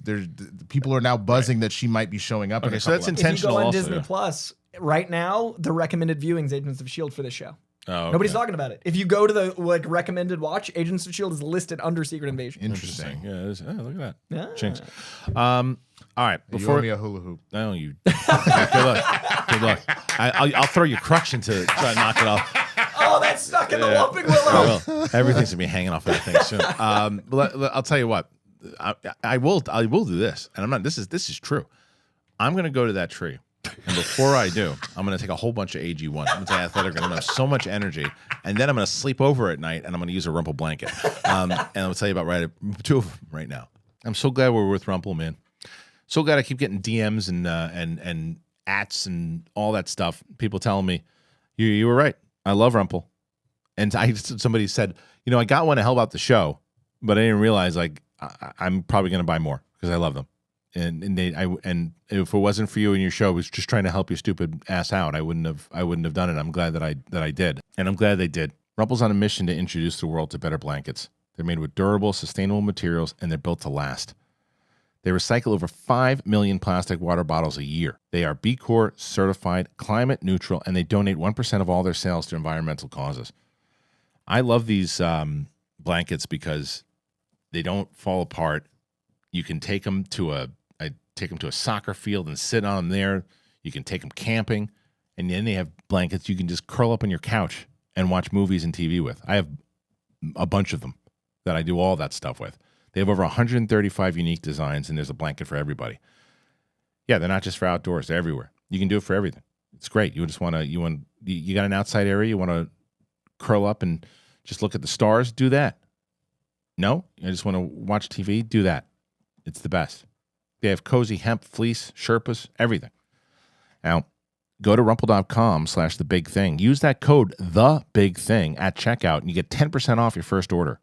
people are now buzzing that she might be showing up. in Okay, a so that's couple If you intentional go on also, Disney yeah. Plus right now, the recommended viewings Agents of S.H.I.E.L.D. for this show. Oh, Nobody's okay. talking about it. If you go to the recommended watch, Agents of S.H.I.E.L.D. is listed under Secret Invasion. Interesting. Yeah, it is. Oh, look at that. Yeah. Jinx. All right. You Before owe me a hula hoop. no, you. Good luck. Good luck. I'll throw your crutch into try to knock it off. Oh, that's stuck in the Whomping Willow. I will. Everything's gonna be hanging off that thing soon. I'll tell you what. I will do this, and I'm not. This is true. I'm gonna go to that tree, and before I do, I'm gonna take a whole bunch of AG1. I'm gonna take athletic. I'm gonna have so much energy, and then I'm gonna sleep over at night, and I'm gonna use a Rumpel blanket. And I'll tell you about two of them right now. I'm so glad we're with Rumpel, man. So glad I keep getting DMs and ats and all that stuff. People telling me, you were right. I love Rumpel. And somebody said, I got one to help out the show, but I didn't realize I'm probably going to buy more because I love them. And if it wasn't for you and your show was just trying to help your stupid ass out, I wouldn't have done it. I'm glad that I did, and I'm glad they did. Rumpel's on a mission to introduce the world to better blankets. They're made with durable, sustainable materials, and they're built to last. They recycle over 5 million plastic water bottles a year. They are B Corp certified, climate neutral, and they donate 1% of all their sales to environmental causes. I love these blankets because they don't fall apart. You can take them to a soccer field and sit on them there. You can take them camping, and then they have blankets you can just curl up on your couch and watch movies and TV with. I have a bunch of them that I do all that stuff with. They have over 135 unique designs, and there's a blanket for everybody. Yeah, they're not just for outdoors; they're everywhere. You can do it for everything. It's great. You just you got an outside area. You want to curl up and just look at the stars. Do that. No, I just want to watch TV. Do that. It's the best. They have cozy hemp, fleece, Sherpas, everything. Now, go to rumpl.com/thebigthing. Use that code THEBIGTHING at checkout, and you get 10% off your first order.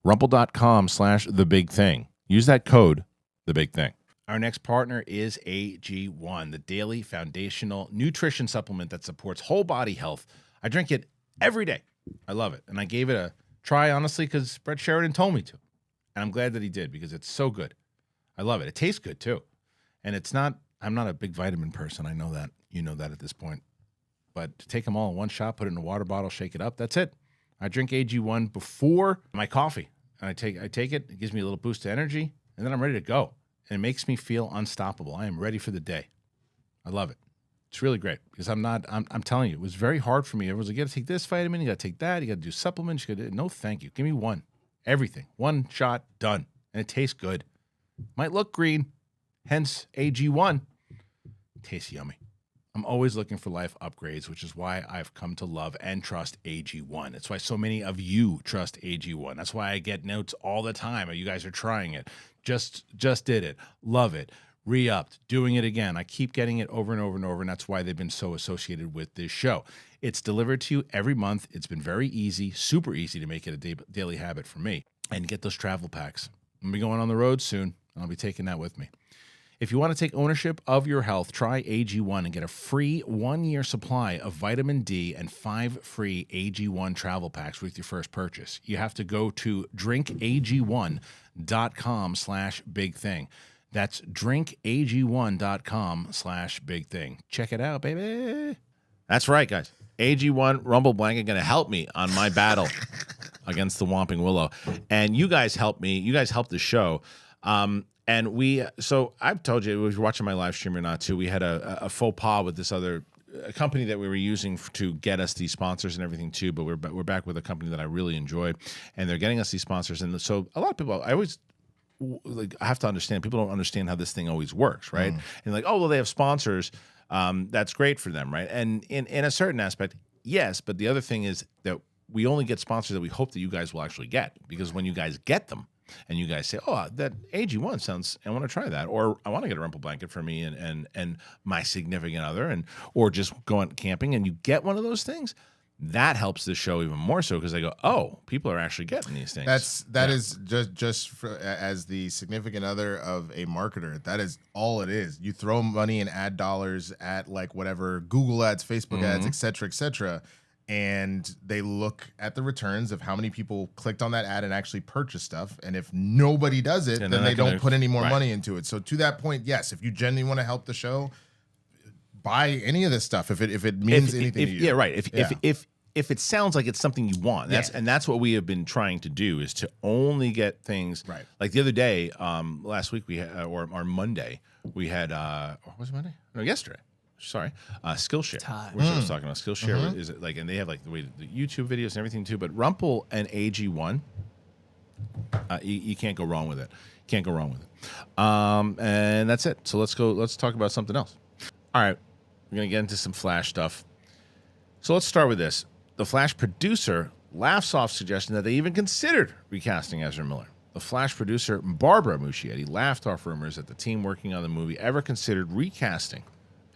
Rumpl.com/thebigthing. Use that code THEBIGTHING. Our next partner is AG1, the daily foundational nutrition supplement that supports whole body health. I drink it every day. I love it. And I gave it a try, honestly, because Brett Sheridan told me to. And I'm glad that he did because it's so good. I love it. It tastes good, too. And I'm not a big vitamin person. I know that. You know that at this point. But to take them all in one shot, put it in a water bottle, shake it up, that's it. I drink AG1 before my coffee. And I take it. It gives me a little boost of energy. And then I'm ready to go. And it makes me feel unstoppable. I am ready for the day. I love it. It's really great because I'm telling you, it was very hard for me. Everyone's like, you got to take this vitamin, you got to take that, you got to do supplements. No, thank you. Give me one. Everything. One shot, done. And it tastes good. Might look green, hence AG1. Tastes yummy. I'm always looking for life upgrades, which is why I've come to love and trust AG1. That's why so many of you trust AG1. That's why I get notes all the time. You guys are trying it. Just did it. Love it. Re-upped. Doing it again. I keep getting it over and over and over, and that's why they've been so associated with this show. It's delivered to you every month. It's been very easy, super easy to make it a daily habit for me. And get those travel packs. I'm going to be going on the road soon. I'll be taking that with me. If you want to take ownership of your health, try AG1 and get a free 1-year supply of vitamin D and 5 free AG1 travel packs with your first purchase. You have to go to drinkag1.com/bigthing. That's drinkag1.com/bigthing. Check it out, baby. That's right, guys. AG1 Rumble Blanket going to help me on my battle against the Whomping Willow. And you guys helped me. You guys helped the show. So I've told you, if you're watching my live stream or not, too, we had a faux pas with this other company that we were using to get us these sponsors and everything, too. But we're back with a company that I really enjoy, and they're getting us these sponsors. And so a lot of people, I have to understand, people don't understand how this thing always works, right? And like, oh, well, they have sponsors. That's great for them, right? And in a certain aspect, yes. But the other thing is that we only get sponsors that we hope that you guys will actually get, because when you guys get them, and you guys say, oh, that AG1 sounds, I want to try that. Or I want to get a Rumpel blanket for me and my significant other, or just going camping, and you get one of those things. That helps the show even more so, because they go, oh, people are actually getting these things. That is just as the significant other of a marketer, that is all it is. You throw money and ad dollars at like whatever, Google ads, Facebook ads, et cetera, and they look at the returns of how many people clicked on that ad and actually purchased stuff. And if nobody does it, then they don't put any more money into it. So to that point, yes, if you genuinely want to help the show, buy any of this stuff if it means anything to you. Yeah, right. if it sounds like it's something you want. That's what we have been trying to do, is to only get things Right. like the other day, last week we had, or Monday we had, or was it Monday? No, yesterday. Sorry, Skillshare. Which I was talking about. Skillshare is like, and they have like the way the YouTube videos and everything too. But RUMPL and AG1, you can't go wrong with it. Can't go wrong with it. And that's it. So let's talk about something else. All right, we're gonna get into some Flash stuff. So let's start with this. The Flash producer laughs off suggestion that they even considered recasting Ezra Miller. The Flash producer, Barbara Muschietti, laughed off rumors that the team working on the movie ever considered recasting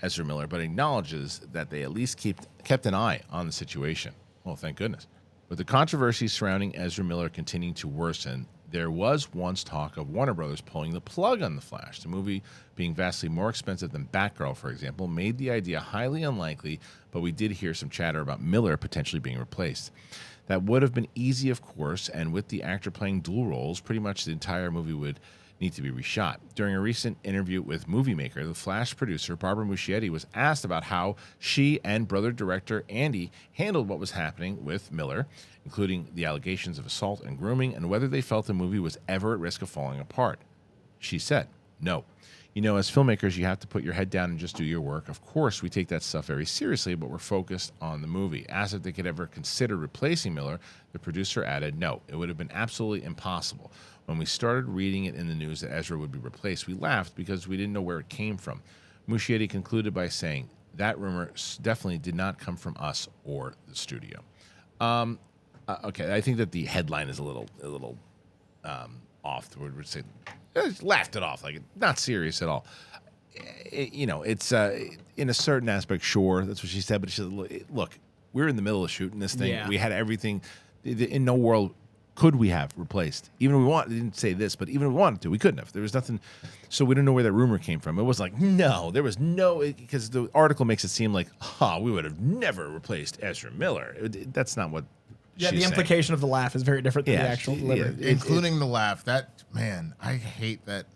Ezra Miller, but acknowledges that they at least kept an eye on the situation. Well, thank goodness. With the controversy surrounding Ezra Miller continuing to worsen, there was once talk of Warner Brothers pulling the plug on The Flash. The movie, being vastly more expensive than Batgirl, for example, made the idea highly unlikely, but we did hear some chatter about Miller potentially being replaced. That would have been easy, of course, and with the actor playing dual roles, pretty much the entire movie would need to be reshot. During a recent interview with Movie Maker, the Flash producer, Barbara Muschietti, was asked about how she and brother director Andy handled what was happening with Miller, including the allegations of assault and grooming, and whether they felt the movie was ever at risk of falling apart. She said, "No. You know, as filmmakers, you have to put your head down and just do your work. Of course, we take that stuff very seriously, but we're focused on the movie." Asked if they could ever consider replacing Miller, the producer added, "No, it would have been absolutely impossible. When we started reading it in the news that Ezra would be replaced, we laughed because we didn't know where it came from." Muschietti concluded by saying, "That rumor definitely did not come from us or the studio." Okay, I think that the headline is a little off. We'd say, laughed it off, like not serious at all. It's in a certain aspect, sure, that's what she said. But she said, "Look, we're in the middle of shooting this thing. Yeah. We had everything. In no world could we have replaced. Even if we wanted, didn't say this, but even if we wanted to, we couldn't have. There was nothing. So we don't know where that rumor came from. It was like, no, there was no, because the article makes it seem like, we would have never replaced Ezra Miller. That's not what. Yeah, she's the saying. implication of the laugh is very different than the actual delivery. Including the laugh. That, man, I hate that.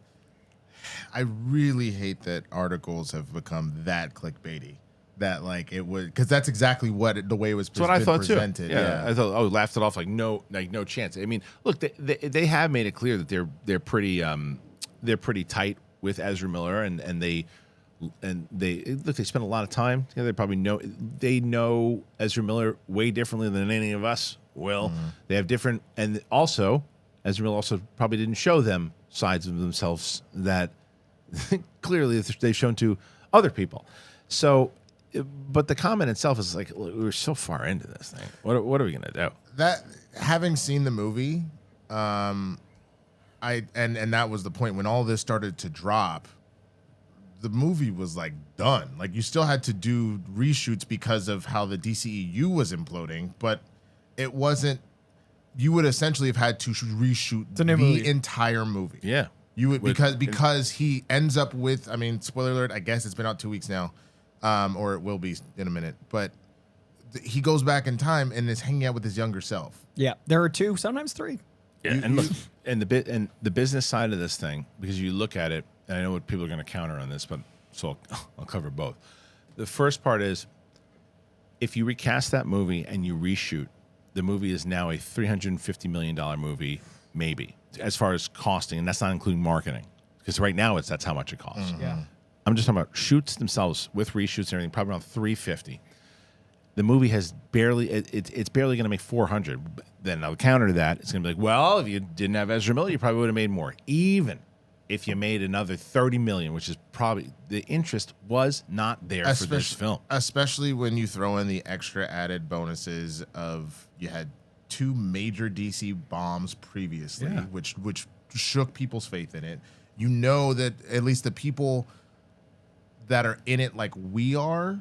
I really hate that articles have become that clickbaity. That like it would, because that's exactly the way it was That's what I thought presented. too. Yeah, I thought, laughed it off like no chance. I mean, look, they have made it clear that they're pretty tight with Ezra Miller, and they spend a lot of time together. They know Ezra Miller way differently than any of us will. They have different, and also Ezra Miller also probably didn't show them sides of themselves that clearly they've shown to other people. So. But the comment itself is like, we're so far into this thing. What are we gonna do? That, having seen the movie, and that was the point when all this started to drop. The movie was like done. Like, you still had to do reshoots because of how the DCEU was imploding, but it wasn't. You would essentially have had to reshoot the entire movie. Yeah, you would, because he ends up with. I mean, spoiler alert. I guess it's been out 2 weeks now. Or it will be in a minute, but he goes back in time and is hanging out with his younger self. Yeah, there are 2, sometimes 3. Yeah, and the business side of this thing, because you look at it, and I know what people are going to counter on this, but so I'll cover both. The first part is, if you recast that movie and you reshoot, the movie is now a $350 million movie, maybe, as far as costing, and that's not including marketing, because right now that's how much it costs. Yeah. I'm just talking about shoots themselves with reshoots and everything, probably around 350. The movie has barely, it's barely going to make 400. Then I'll counter to that. It's going to be like, well, if you didn't have Ezra Miller, you probably would have made more. Even if you made another 30 million, which is probably, the interest was not there for this film. Especially when you throw in the extra added bonuses of, you had 2 major DC bombs previously, which shook people's faith in it. You know that at least the people that are in it, like we are,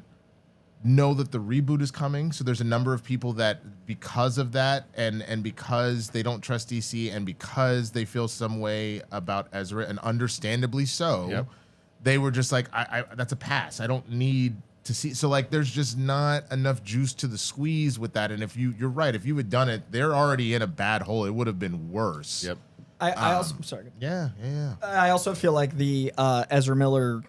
know that the reboot is coming. So there's a number of people that, because of that, and because they don't trust DC, and because they feel some way about Ezra, and understandably so, they were just like, I that's a pass. I don't need to see. So like, there's just not enough juice to the squeeze with that. And if you're right, if you had done it, they're already in a bad hole. It would have been worse. I also, sorry. Yeah. I also feel like the Ezra Miller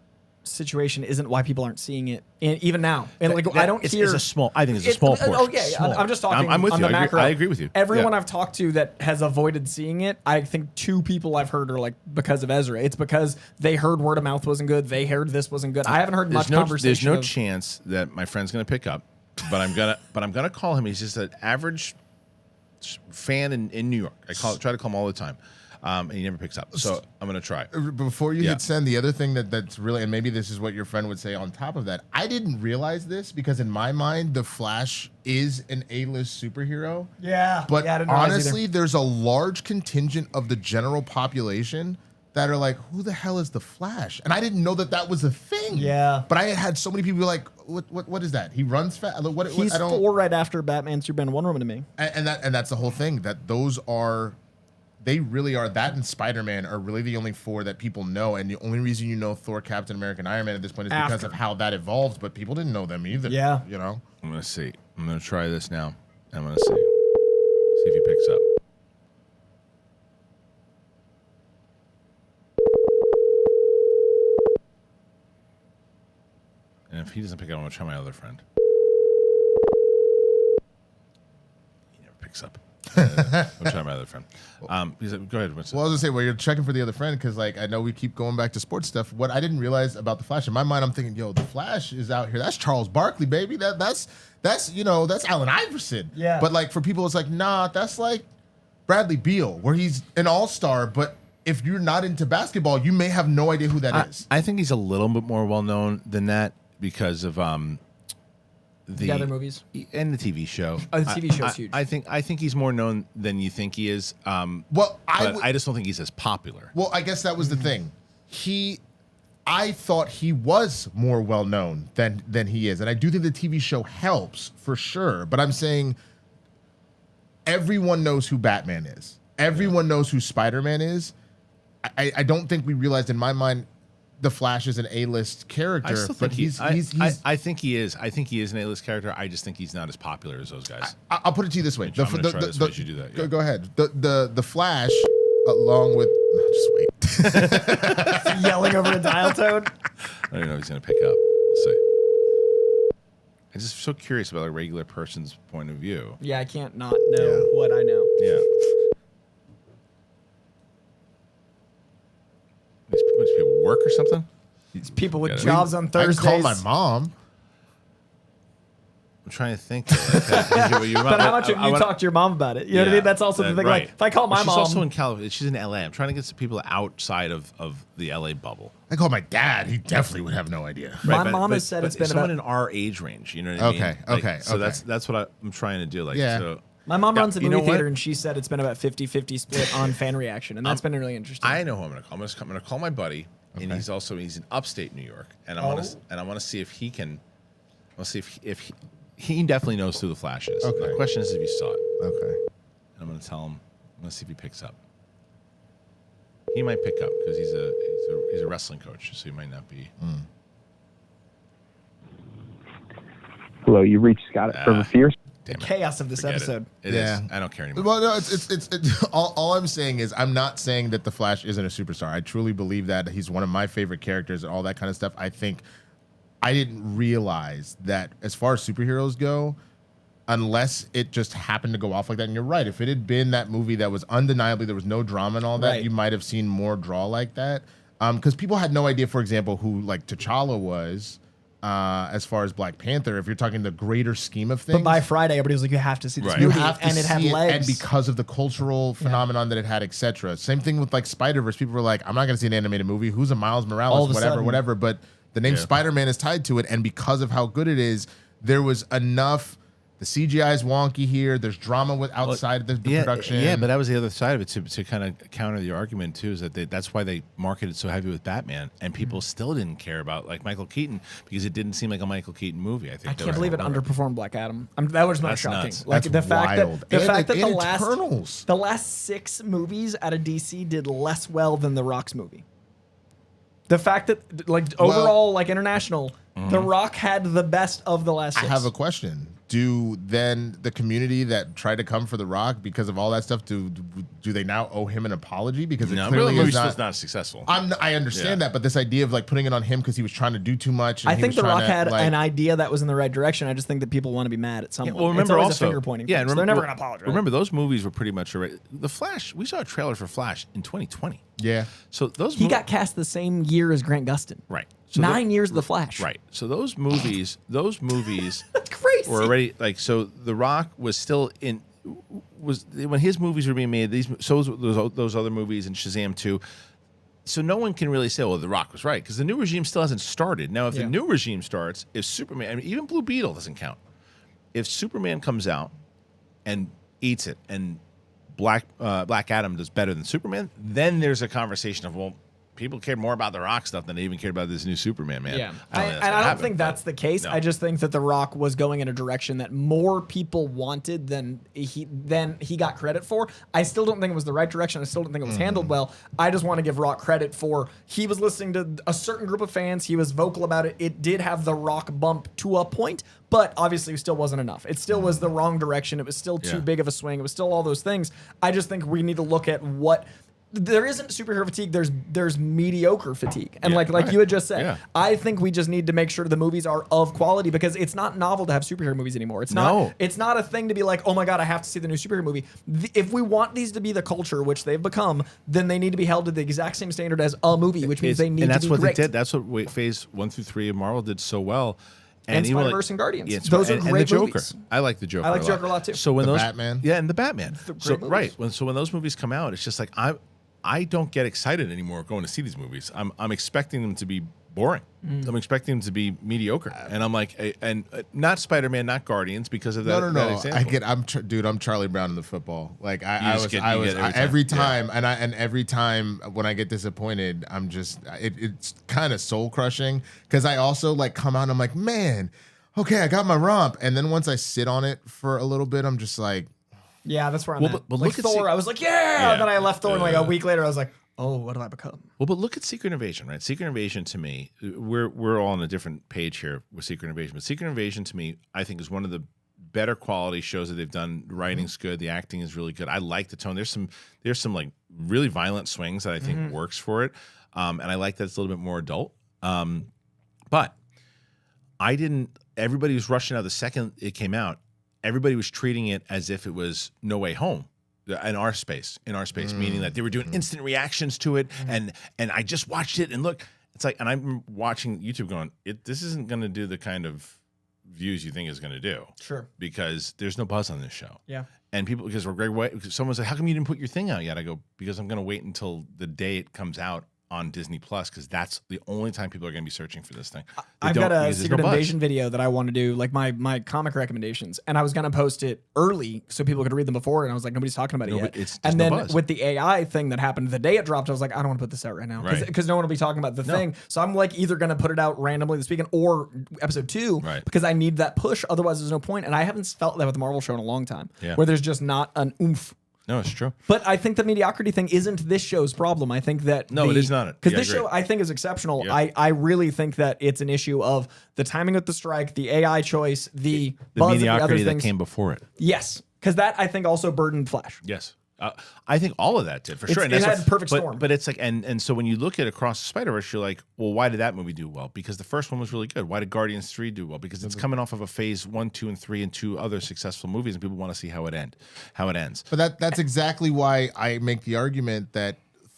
situation isn't why people aren't seeing it even now. And like I don't hear. It's a small. I think it's a small portion. Okay, Small. I'm just talking. I'm with on you. The macro. I agree with you. Everyone Yeah. I've talked to that has avoided seeing it, I think 2 people I've heard are like because of Ezra. It's because they heard word of mouth wasn't good. They heard this wasn't good. I haven't heard much conversation. There's no of, chance that my friend's gonna pick up, but I'm gonna call him. He's just an average fan in New York. Try to call him all the time. And he never picks up. So I'm going to try. Before you hit send, the other thing that's really, and maybe this is what your friend would say on top of that, I didn't realize this because in my mind, the Flash is an A-list superhero. Yeah. But yeah, I didn't realize honestly, either. there's a large contingent of the general population that are like, who the hell is the Flash? And I didn't know that was a thing. Yeah. But I had so many people like, what is that? He runs fast. He's 4 right after Batman, Superman, Wonder Woman to me. And that's the whole thing, that those are... They really are. That and Spider-Man are really the only 4 that people know. And the only reason you know Thor, Captain America, and Iron Man at this point is because of how that evolves. But people didn't know them either. Yeah. You know? I'm going to see. I'm going to try this now. I'm going to see. See if he picks up. And if he doesn't pick up, I'm going to try my other friend. He never picks up. I'm trying my other friend. He's like, go ahead. What's Well, I was gonna say, well, you're checking for the other friend because, like, I know we keep going back to sports stuff. What I didn't realize about the Flash, in my mind, I'm thinking, yo, the Flash is out here. That's Charles Barkley, baby. That's Allen Iverson. Yeah. But like for people, it's like, nah, that's like Bradley Beal, where he's an all-star, but if you're not into basketball, you may have no idea who that is. I think he's a little bit more well known than that because of the other movies and the TV show. Oh, the TV show's huge. I think he's more known than you think he is. Well, I just don't think he's as popular. Well, I guess that was the thing. I thought he was more well known than he is, and I do think the TV show helps for sure. But I'm saying everyone knows who Batman is. Everyone knows who Spider-Man is. I don't think we realized in my mind the Flash is an A-list character. I still think but he's I think he is. I think he is an A-list character. I just think he's not as popular as those guys. I'll put it to you this way. I'm gonna try this way as you do that. Yeah. Go ahead. The Flash, along with just wait. Yelling over a dial tone. I don't know if he's going to pick up. Let's see. I'm just so curious about a regular person's point of view. Yeah, I can't not know what I know. Yeah. These people work or something? It's people with Got it. jobs on I can Thursdays. call my mom. I'm trying to think. But But how much have you talked to your mom about it? You know what I mean? That's also the thing. Right. Like, if I call my she's mom, also in California. She's in LA. I'm trying to get some people outside of the LA bubble. I call my dad. He definitely would have no idea. My mom has said it's been someone about. in our age range. You know what I mean? Okay. So that's what I'm trying to do. Like, Yeah. so My mom runs a you know movie theater, what? and she said it's been about 50-50 split on fan reaction, and that's been really interesting. I know who I'm going to call. I'm going to call my buddy, and he's in upstate New York, and I want to see if he can. I'll see if he definitely knows who the Flash is. Okay. The question is if he saw it. Okay. And I'm going to tell him. I'm going to see if he picks up. He might pick up because he's a wrestling coach, so he might not be. Hello, you reached Scott from Fierce. Damn it. Chaos of this Forget episode. It is. I don't care anymore. Well, no, it's all I'm saying is I'm not saying that the Flash isn't a superstar. I truly believe that he's one of my favorite characters and all that kind of stuff. I think I didn't realize that as far as superheroes go, unless it just happened to go off like that. And you're right. If it had been that movie that was undeniably, there was no drama and all that, Right. you might have seen more draw like that. Because people had no idea, for example, who like T'Challa was as far as Black Panther. If you're talking the greater scheme of things. But by Friday, everybody was like, "You have to see this Right. You movie," have to and it had see legs. and because of the cultural phenomenon that it had, etc. Same thing with like Spider-Verse. People were like, I'm not going to see an animated movie. Who's a Miles All Morales? of a Whatever, sudden. whatever. But the name Yeah. Spider-Man is tied to it, and because of how good it is, there was enough. The CGI is wonky here. There's drama with outside the production. Yeah, but that was the other side of it to kind of counter the argument too. Is that that's why they marketed so heavy with Batman, and people still didn't care about like Michael Keaton because it didn't seem like a Michael Keaton movie. I think I can't believe it underperformed Black Adam. That was not That's shocking. nuts. Like That's the fact wild. that And the Eternals. last 6 movies out of DC did less well than The Rock's movie. The fact that like overall like international, The Rock had the best of the last 6. I have a question. Do then the community that tried to come for The Rock because of all that stuff, do they now owe him an apology? Because it clearly is not successful. I understand that, but this idea of like putting it on him because he was trying to do too much. And I think The Rock had like, an idea that was in the right direction. I just think that people want to be mad at someone. Well, remember it's also a finger pointing. Yeah, so they're never going to apologize. Remember those movies were pretty much already. The Flash. We saw a trailer for Flash in 2020. Yeah. So those he got cast the same year as Grant Gustin. Right. So 9 years of The Flash. Right. So those movies That's crazy. were already like. So The Rock was still in. Was when his movies were being made. Those other movies and Shazam 2. So no one can really say, well, The Rock was right because the new regime still hasn't started. Now, if the new regime starts, if Superman, I mean, even Blue Beetle doesn't count. If Superman comes out and eats it, and Black Adam does better than Superman, then there's a conversation of, well, people cared more about The Rock stuff than they even cared about this new Superman, man. Yeah, I don't think that's the case. No. I just think that The Rock was going in a direction that more people wanted than he got credit for. I still don't think it was the right direction. I still don't think it was handled well. I just want to give Rock credit for he was listening to a certain group of fans. He was vocal about it. It did have the Rock bump to a point, but obviously it still wasn't enough. It still was the wrong direction. It was still too big of a swing. It was still all those things. I just think we need to look at what. There isn't superhero fatigue. There's mediocre fatigue, and like you had just said, I think we just need to make sure the movies are of quality because it's not novel to have superhero movies anymore. It's not. It's not a thing to be like, oh my god, I have to see the new superhero movie. If we want these to be the culture which they've become, then they need to be held to the exact same standard as a movie, which means they need to be great. And that's what they did. That's what Phase 1 through 3 of Marvel did so well. And Spider-Verse and Guardians. Those are great and the Joker. movies. I like the Joker. I like the Joker a lot too. So when the those Batman. Yeah, and the Batman. So movies. when those movies come out, it's just like I don't get excited anymore going to see these movies. I'm expecting them to be boring. I'm expecting them to be mediocre. And I'm like, and not Spider-Man, not Guardians, because of that. No. That example. Dude, I'm Charlie Brown in the football. Like every time when I get disappointed, I'm just it's kind of soul crushing because I also like come out and I'm like, man, okay, I got my romp, and then once I sit on it for a little bit, I'm just like. Yeah, that's where I'm at. But like look Thor, I was like, yeah. And then I left Thor, and like a week later, I was like, oh, what did I become? Well, but look at Secret Invasion, right? Secret Invasion to me, we're all on a different page here with Secret Invasion, but Secret Invasion to me, I think is one of the better quality shows that they've done. The writing's good, the acting is really good. I like the tone. There's some like really violent swings that I think works for it, and I like that it's a little bit more adult. But I didn't. Everybody was rushing out the second it came out. Everybody was treating it as if it was No Way Home in our space, meaning that they were doing instant reactions to it. And I just watched it and look, it's like, and I'm watching YouTube going, this isn't going to do the kind of views you think it's going to do. Sure. Because there's no buzz on this show. Yeah. And people, because we're Greg, someone said, how come you didn't put your thing out yet? I go, because I'm going to wait until the day it comes out on Disney Plus, because that's the only time people are going to be searching for this thing. I've got a Secret Invasion video that I want to do, like my comic recommendations, and I was going to post it early so people could read them before, and I was like, nobody's talking about it yet. And then with the AI thing that happened the day it dropped, I was like, I don't want to put this out right now because no one will be talking about the thing. So I'm like either going to put it out randomly this weekend or episode 2 because I need that push. Otherwise, there's no point. And I haven't felt that with the Marvel show in a long time, where there's just not an oomph. No, it's true. But I think the mediocrity thing isn't this show's problem. I think that it is not. Because this show I think is exceptional. Yeah. I really think that it's an issue of the timing with the strike, the AI choice, the buzz mediocrity and the other that came before it. Yes, because that I think also burdened Flash. Yes. I think all of that did for sure. And it had a perfect storm. But it's like, and so when you look at Across the Spiderverse, you're like, well, why did that movie do well? Because the first one was really good. Why did Guardians 3 do well? Because it's coming off of a Phase 1, 2, and 3 and 2 other successful movies, and people want to see how it ends. But that's exactly why I make the argument that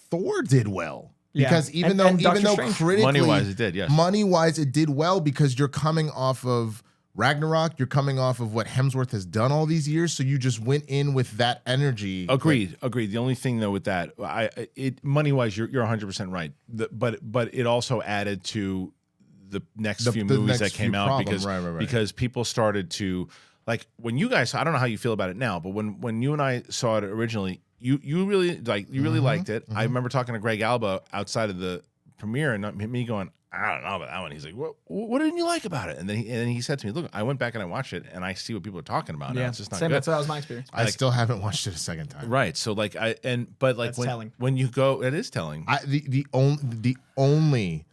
Thor did well. Because even though critically, money-wise it did, yes. Money-wise it did well because you're coming off of Ragnarok, you're coming off of what Hemsworth has done all these years, so you just went in with that energy. Agreed. The only thing though with that, money-wise, you're 100% right. But it also added to the next few movies that came out because people started to like when you guys. I don't know how you feel about it now, but when you and I saw it originally, you really liked it. I remember talking to Greg Alba outside of the premiere and me going, I don't know about that one. He's like, what didn't you like about it? And then he said to me, look, I went back and I watched it and I see what people are talking about. Now. It's just not good. That was my experience. I still haven't watched it a second time. Right. So like that's telling. When you go, it is telling. The only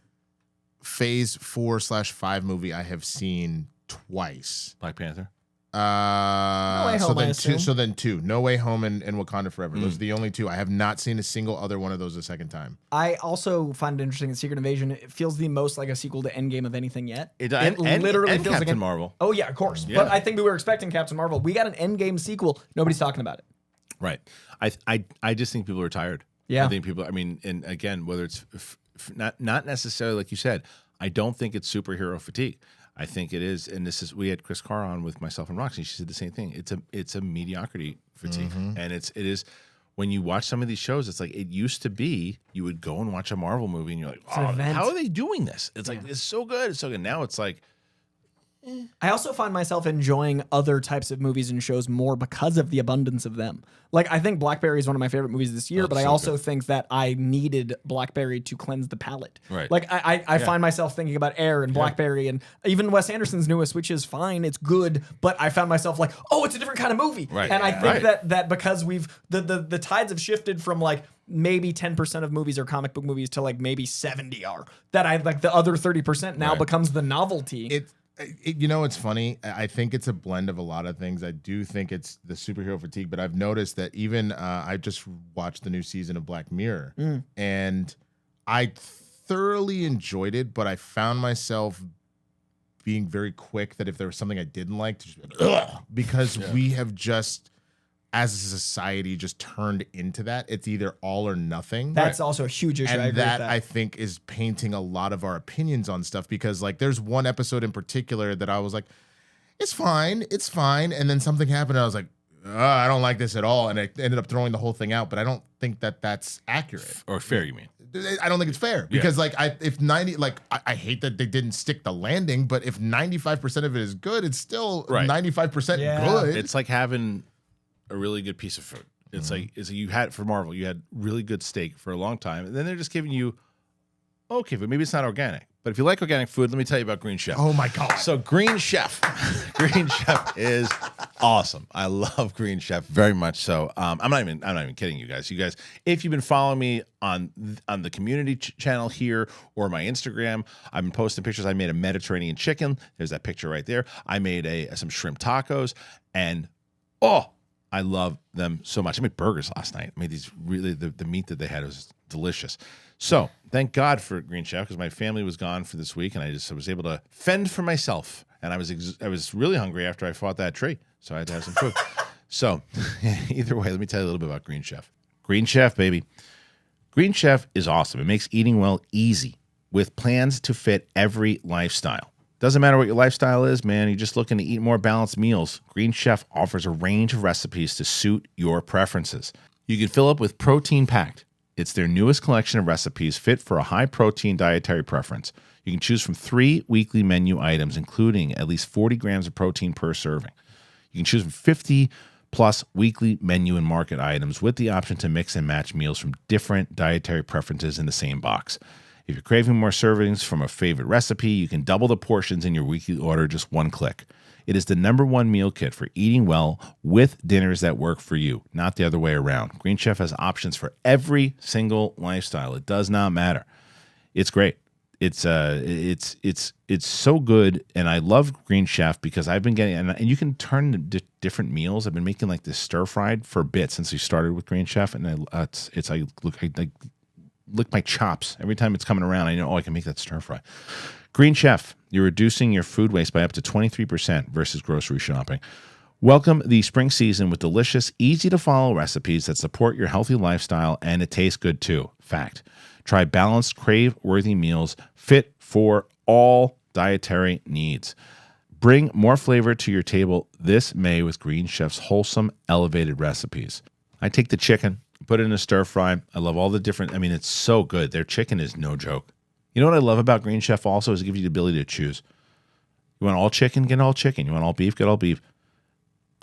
Phase 4/5 movie I have seen twice. Black Panther. No Way So Home, I then assume. two. No Way Home and Wakanda Forever. Those are the only two. I have not seen a single other one of those a second time. I also find it interesting that Secret Invasion, it feels the most like a sequel to Endgame of anything yet. And literally feels Captain like Marvel. Oh yeah, of course. Yeah. But I think we were expecting Captain Marvel. We got an Endgame sequel. Nobody's talking about it. Right. I just think people are tired. Yeah. I think people. I mean, and again, whether it's not necessarily like you said, I don't think it's superhero fatigue. I think it is, and this is. We had Chris Carr on with myself and Roxy. She said the same thing. It's a mediocrity fatigue, and it is. When you watch some of these shows, it's like it used to be. You would go and watch a Marvel movie, and you're like, an "Oh, event. how are they doing this?" It's like it's so good, it's so good. Now it's like, I also find myself enjoying other types of movies and shows more because of the abundance of them. Like, I think Blackberry is one of my favorite movies this year, but I so also think that I needed Blackberry to cleanse the palate. Right. Like, I find myself thinking about Air and Blackberry and even Wes Anderson's newest, which is fine, it's good, but I found myself like, oh, it's a different kind of movie. Right. And I think Right. that because we've, the tides have shifted from like, maybe 10% of movies are comic book movies to like maybe 70 are. That I like the other 30% now Right. becomes the novelty. You know, it's funny. I think it's a blend of a lot of things. I do think it's the superhero fatigue, but I've noticed that even I just watched the new season of Black Mirror, and I thoroughly enjoyed it, but I found myself being very quick that if there was something I didn't like, to just be like, ugh, because we have just, as a society, just turned into that. It's either all or nothing. That's also a huge issue. I And agree with that that. I think is painting a lot of our opinions on stuff, because like there's one episode in particular that I was like, it's fine. And then something happened and I was like, I don't like this at all. And I ended up throwing the whole thing out, but I don't think that that's accurate. or fair, you mean? I don't think it's fair, because like I hate that they didn't stick the landing, but if 95% of it is good, it's still Right. 95% Yeah. good. It's like having a really good piece of food. It's like you had for Marvel, you had really good steak for a long time, and then they're just giving you, okay, but maybe it's not organic. But if you like organic food, let me tell you about Green Chef. Oh my God. So Green Chef, Green Chef is awesome. I love Green Chef very much. So I'm not even kidding you guys. You guys, if you've been following me on the community channel here or my Instagram, I've been posting pictures. I made a Mediterranean chicken. There's that picture right there. I made some shrimp tacos, and I love them so much. I made burgers last night. I made these really, the meat that they had was delicious. So thank God for Green Chef, because my family was gone for this week, and I was able to fend for myself. And I was really hungry after I fought that tree, so I had to have some food. So either way, let me tell you a little bit about Green Chef. Green Chef, baby. Green Chef is awesome. It makes eating well easy with plans to fit every lifestyle. Doesn't matter what your lifestyle is, man. You're just looking to eat more balanced meals. Green Chef offers a range of recipes to suit your preferences. You can fill up with Protein Packed. It's their newest collection of recipes fit for a high-protein dietary preference. You can choose from 3 weekly menu items, including at least 40 grams of protein per serving. You can choose from 50-plus weekly menu and market items with the option to mix and match meals from different dietary preferences in the same box. If you're craving more servings from a favorite recipe, you can double the portions in your weekly order just one click. It is the #1 meal kit for eating well with dinners that work for you, not the other way around. Green Chef has options for every single lifestyle. It does not matter. It's great. It's so good, and I love Green Chef because I've been getting, and you can turn different meals. I've been making like this stir fried for a bit since we started with Green Chef, and I lick my chops every time it's coming around. I know, I can make that stir fry. Green Chef, you're reducing your food waste by up to 23% versus grocery shopping. Welcome the spring season with delicious, easy-to-follow recipes that support your healthy lifestyle, and it tastes good too. Fact. Try balanced, crave-worthy meals fit for all dietary needs. Bring more flavor to your table this May with Green Chef's wholesome, elevated recipes. I take the chicken, put it in a stir fry. I love all the different, it's so good. Their chicken is no joke. You know what I love about Green Chef also is it gives you the ability to choose. You want all chicken, get all chicken. You want all beef, get all beef.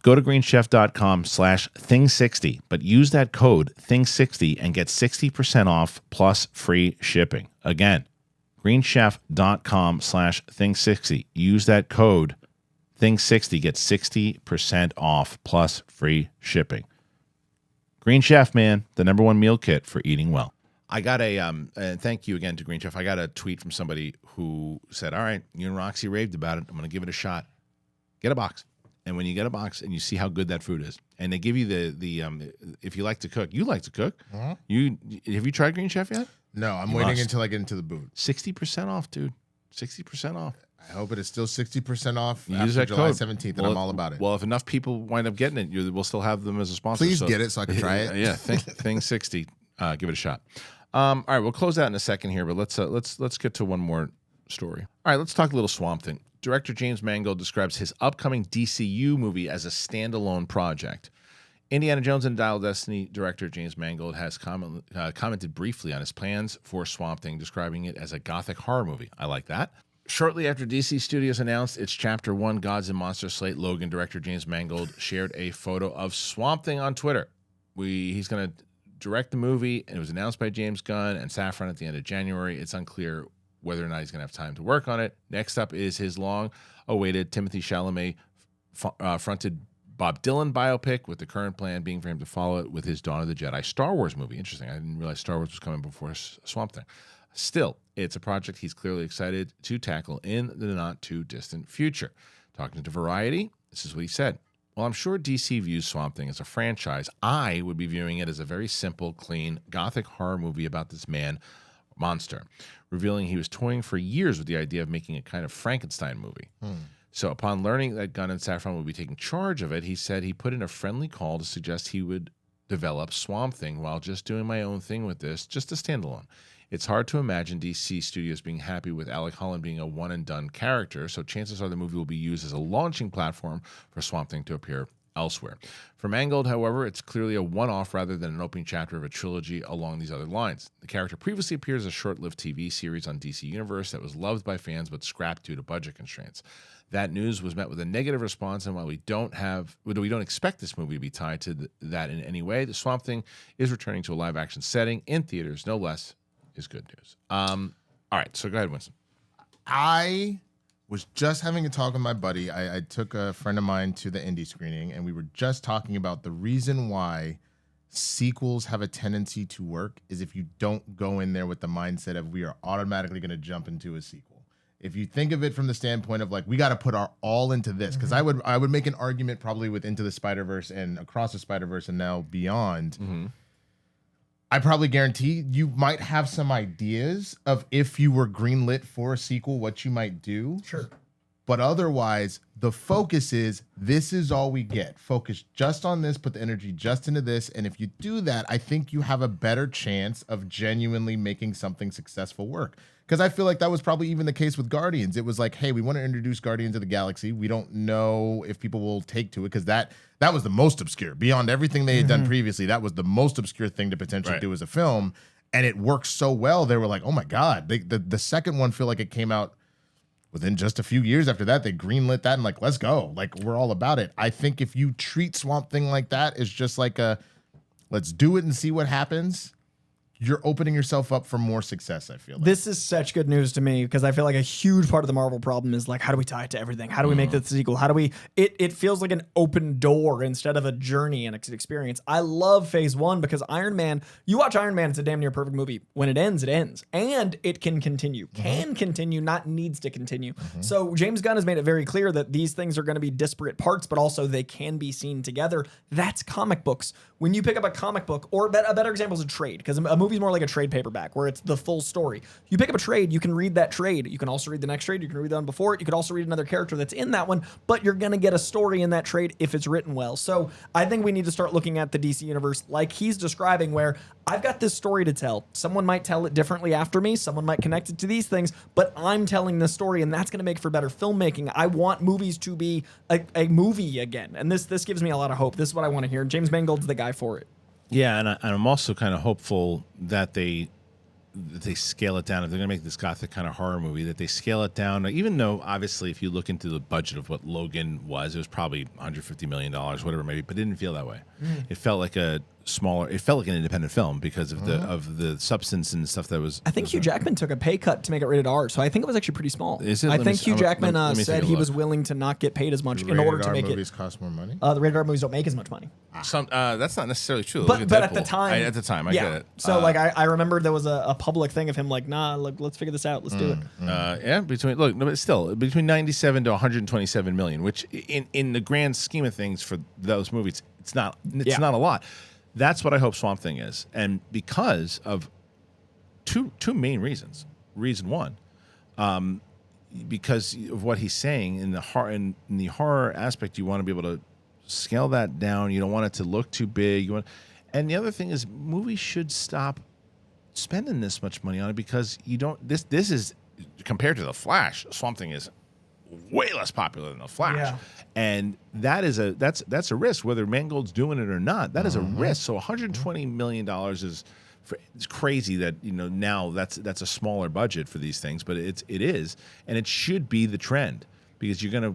Go to greenchef.com/thing60, but use that code thing60 and get 60% off plus free shipping. Again, greenchef.com/thing60. Use that code thing60, get 60% off plus free shipping. Green Chef, man, the #1 meal kit for eating well. I got a and thank you again to Green Chef. I got a tweet from somebody who said, "All right, you and Roxy raved about it. I'm going to give it a shot. Get a box." And when you get a box and you see how good that food is, and they give you the if you like to cook, you like to cook. Have you tried Green Chef yet? No, I'm waiting until I get into the booth. 60% off, dude. 60% off. I hope it is still 60% off You after use that July code. 17th, and Well, I'm all about it. Well, if enough people wind up getting it, we'll still have them as a sponsor. Please get it so I can try it. Yeah, thing 60. Give it a shot. All right, we'll close out in a second here, but let's get to one more story. All right, let's talk a little Swamp Thing. Director James Mangold describes his upcoming DCU movie as a standalone project. Indiana Jones and Dial of Destiny director James Mangold has commented briefly on his plans for Swamp Thing, describing it as a gothic horror movie. I like that. Shortly after DC Studios announced its Chapter 1 Gods and Monsters slate, Logan director James Mangold shared a photo of Swamp Thing on Twitter. He's going to direct the movie, and it was announced by James Gunn and Safran at the end of January. It's unclear whether or not he's going to have time to work on it. Next up is his long-awaited Timothée Chalamet fronted Bob Dylan biopic, with the current plan being for him to follow it with his Dawn of the Jedi Star Wars movie. Interesting. I didn't realize Star Wars was coming before Swamp Thing. Still, it's a project he's clearly excited to tackle in the not-too-distant future. Talking to Variety, this is what he said. While I'm sure DC views Swamp Thing as a franchise, I would be viewing it as a very simple, clean, gothic horror movie about this monster, revealing he was toying for years with the idea of making a kind of Frankenstein movie. So upon learning that Gunn and Safran would be taking charge of it, he said he put in a friendly call to suggest he would develop Swamp Thing while just doing my own thing with this, just a standalone. It's hard to imagine DC Studios being happy with Alec Holland being a one-and-done character, so chances are the movie will be used as a launching platform for Swamp Thing to appear elsewhere. For Mangold, however, it's clearly a one-off rather than an opening chapter of a trilogy along these other lines. The character previously appeared as a short-lived TV series on DC Universe that was loved by fans but scrapped due to budget constraints. That news was met with a negative response, and while we don't expect this movie to be tied to that in any way, the Swamp Thing is returning to a live-action setting in theaters, no less, is good news. All right, so go ahead, Winston. I was just having a talk with my buddy. I took a friend of mine to the indie screening, and we were just talking about the reason why sequels have a tendency to work is if you don't go in there with the mindset of we are automatically going to jump into a sequel. If you think of it from the standpoint of like, we got to put our all into this, because I would make an argument probably with Into the Spider-Verse and Across the Spiderverse and now Beyond. I probably guarantee you might have some ideas of if you were greenlit for a sequel, what you might do. Sure. But otherwise, the focus is this is all we get. Focus just on this, put the energy just into this. And if you do that, I think you have a better chance of genuinely making something successful work. Because I feel like that was probably even the case with Guardians. It was like, hey, we want to introduce Guardians of the Galaxy. We don't know if people will take to it, because that was the most obscure. Beyond everything they had done previously, that was the most obscure thing to potentially do as a film. And it worked so well, they were like, oh my God. The second one feel like it came out within just a few years after that. They greenlit that and like, let's go. Like, we're all about it. I think if you treat Swamp Thing like that, it's just like let's do it and see what happens. You're opening yourself up for more success, I feel like. This is such good news to me, because I feel like a huge part of the Marvel problem is like, how do we tie it to everything? How do we make this sequel? How do we... It feels like an open door instead of a journey and experience. I love Phase 1 because Iron Man... You watch Iron Man, it's a damn near perfect movie. When it ends, it ends. And it can continue. Can continue, not needs to continue. So James Gunn has made it very clear that these things are going to be disparate parts, but also they can be seen together. That's comic books. When you pick up a comic book, or a better example is a trade, because a movie's more like a trade paperback where it's the full story. You pick up a trade, you can read that trade. You can also read the next trade. You can read the one before it. You could also read another character that's in that one, but you're going to get a story in that trade if it's written well. So I think we need to start looking at the DC universe like he's describing, where I've got this story to tell. Someone might tell it differently after me. Someone might connect it to these things, but I'm telling this story, and that's going to make for better filmmaking. I want movies to be a movie again. And this gives me a lot of hope. This is what I want to hear. James Mangold's the guy for it. Yeah, and I'm also kind of hopeful that they that they scale it down. If they're going to make this gothic kind of horror movie, that they scale it down. Even though, obviously, if you look into the budget of what Logan was, it was probably $150 million, whatever, maybe, but it didn't feel that way. It felt like a smaller. It felt like an independent film because of the substance and stuff that was. I think Hugh Jackman took a pay cut to make it rated R, so I think it was actually pretty small. Is it? I Let me think see. Hugh Jackman let me take said a he look. was willing to not get paid as much in Rated order to R make movies it. cost more money. The rated R movies don't make as much money. That's not necessarily true. But Look at the Deadpool. time, At the time, I get it. So like I remember there was a public thing of him like, nah, look, let's figure this out, let's do it. Yeah, but still between 97 to 127 million, which in the grand scheme of things for those movies, it's not a lot. That's what I hope Swamp Thing is, and because of two main reasons. Reason one, because of what he's saying in the horror aspect, you want to be able to scale that down. You don't want it to look too big. And the other thing is, movies should stop spending this much money on it because you don't. This is compared to the Flash. Swamp Thing is way less popular than the Flash, and that's a risk. Whether Mangold's doing it or not, that is a risk. So $120 million is. It's crazy that now that's a smaller budget for these things, but it is, and it should be the trend because you're gonna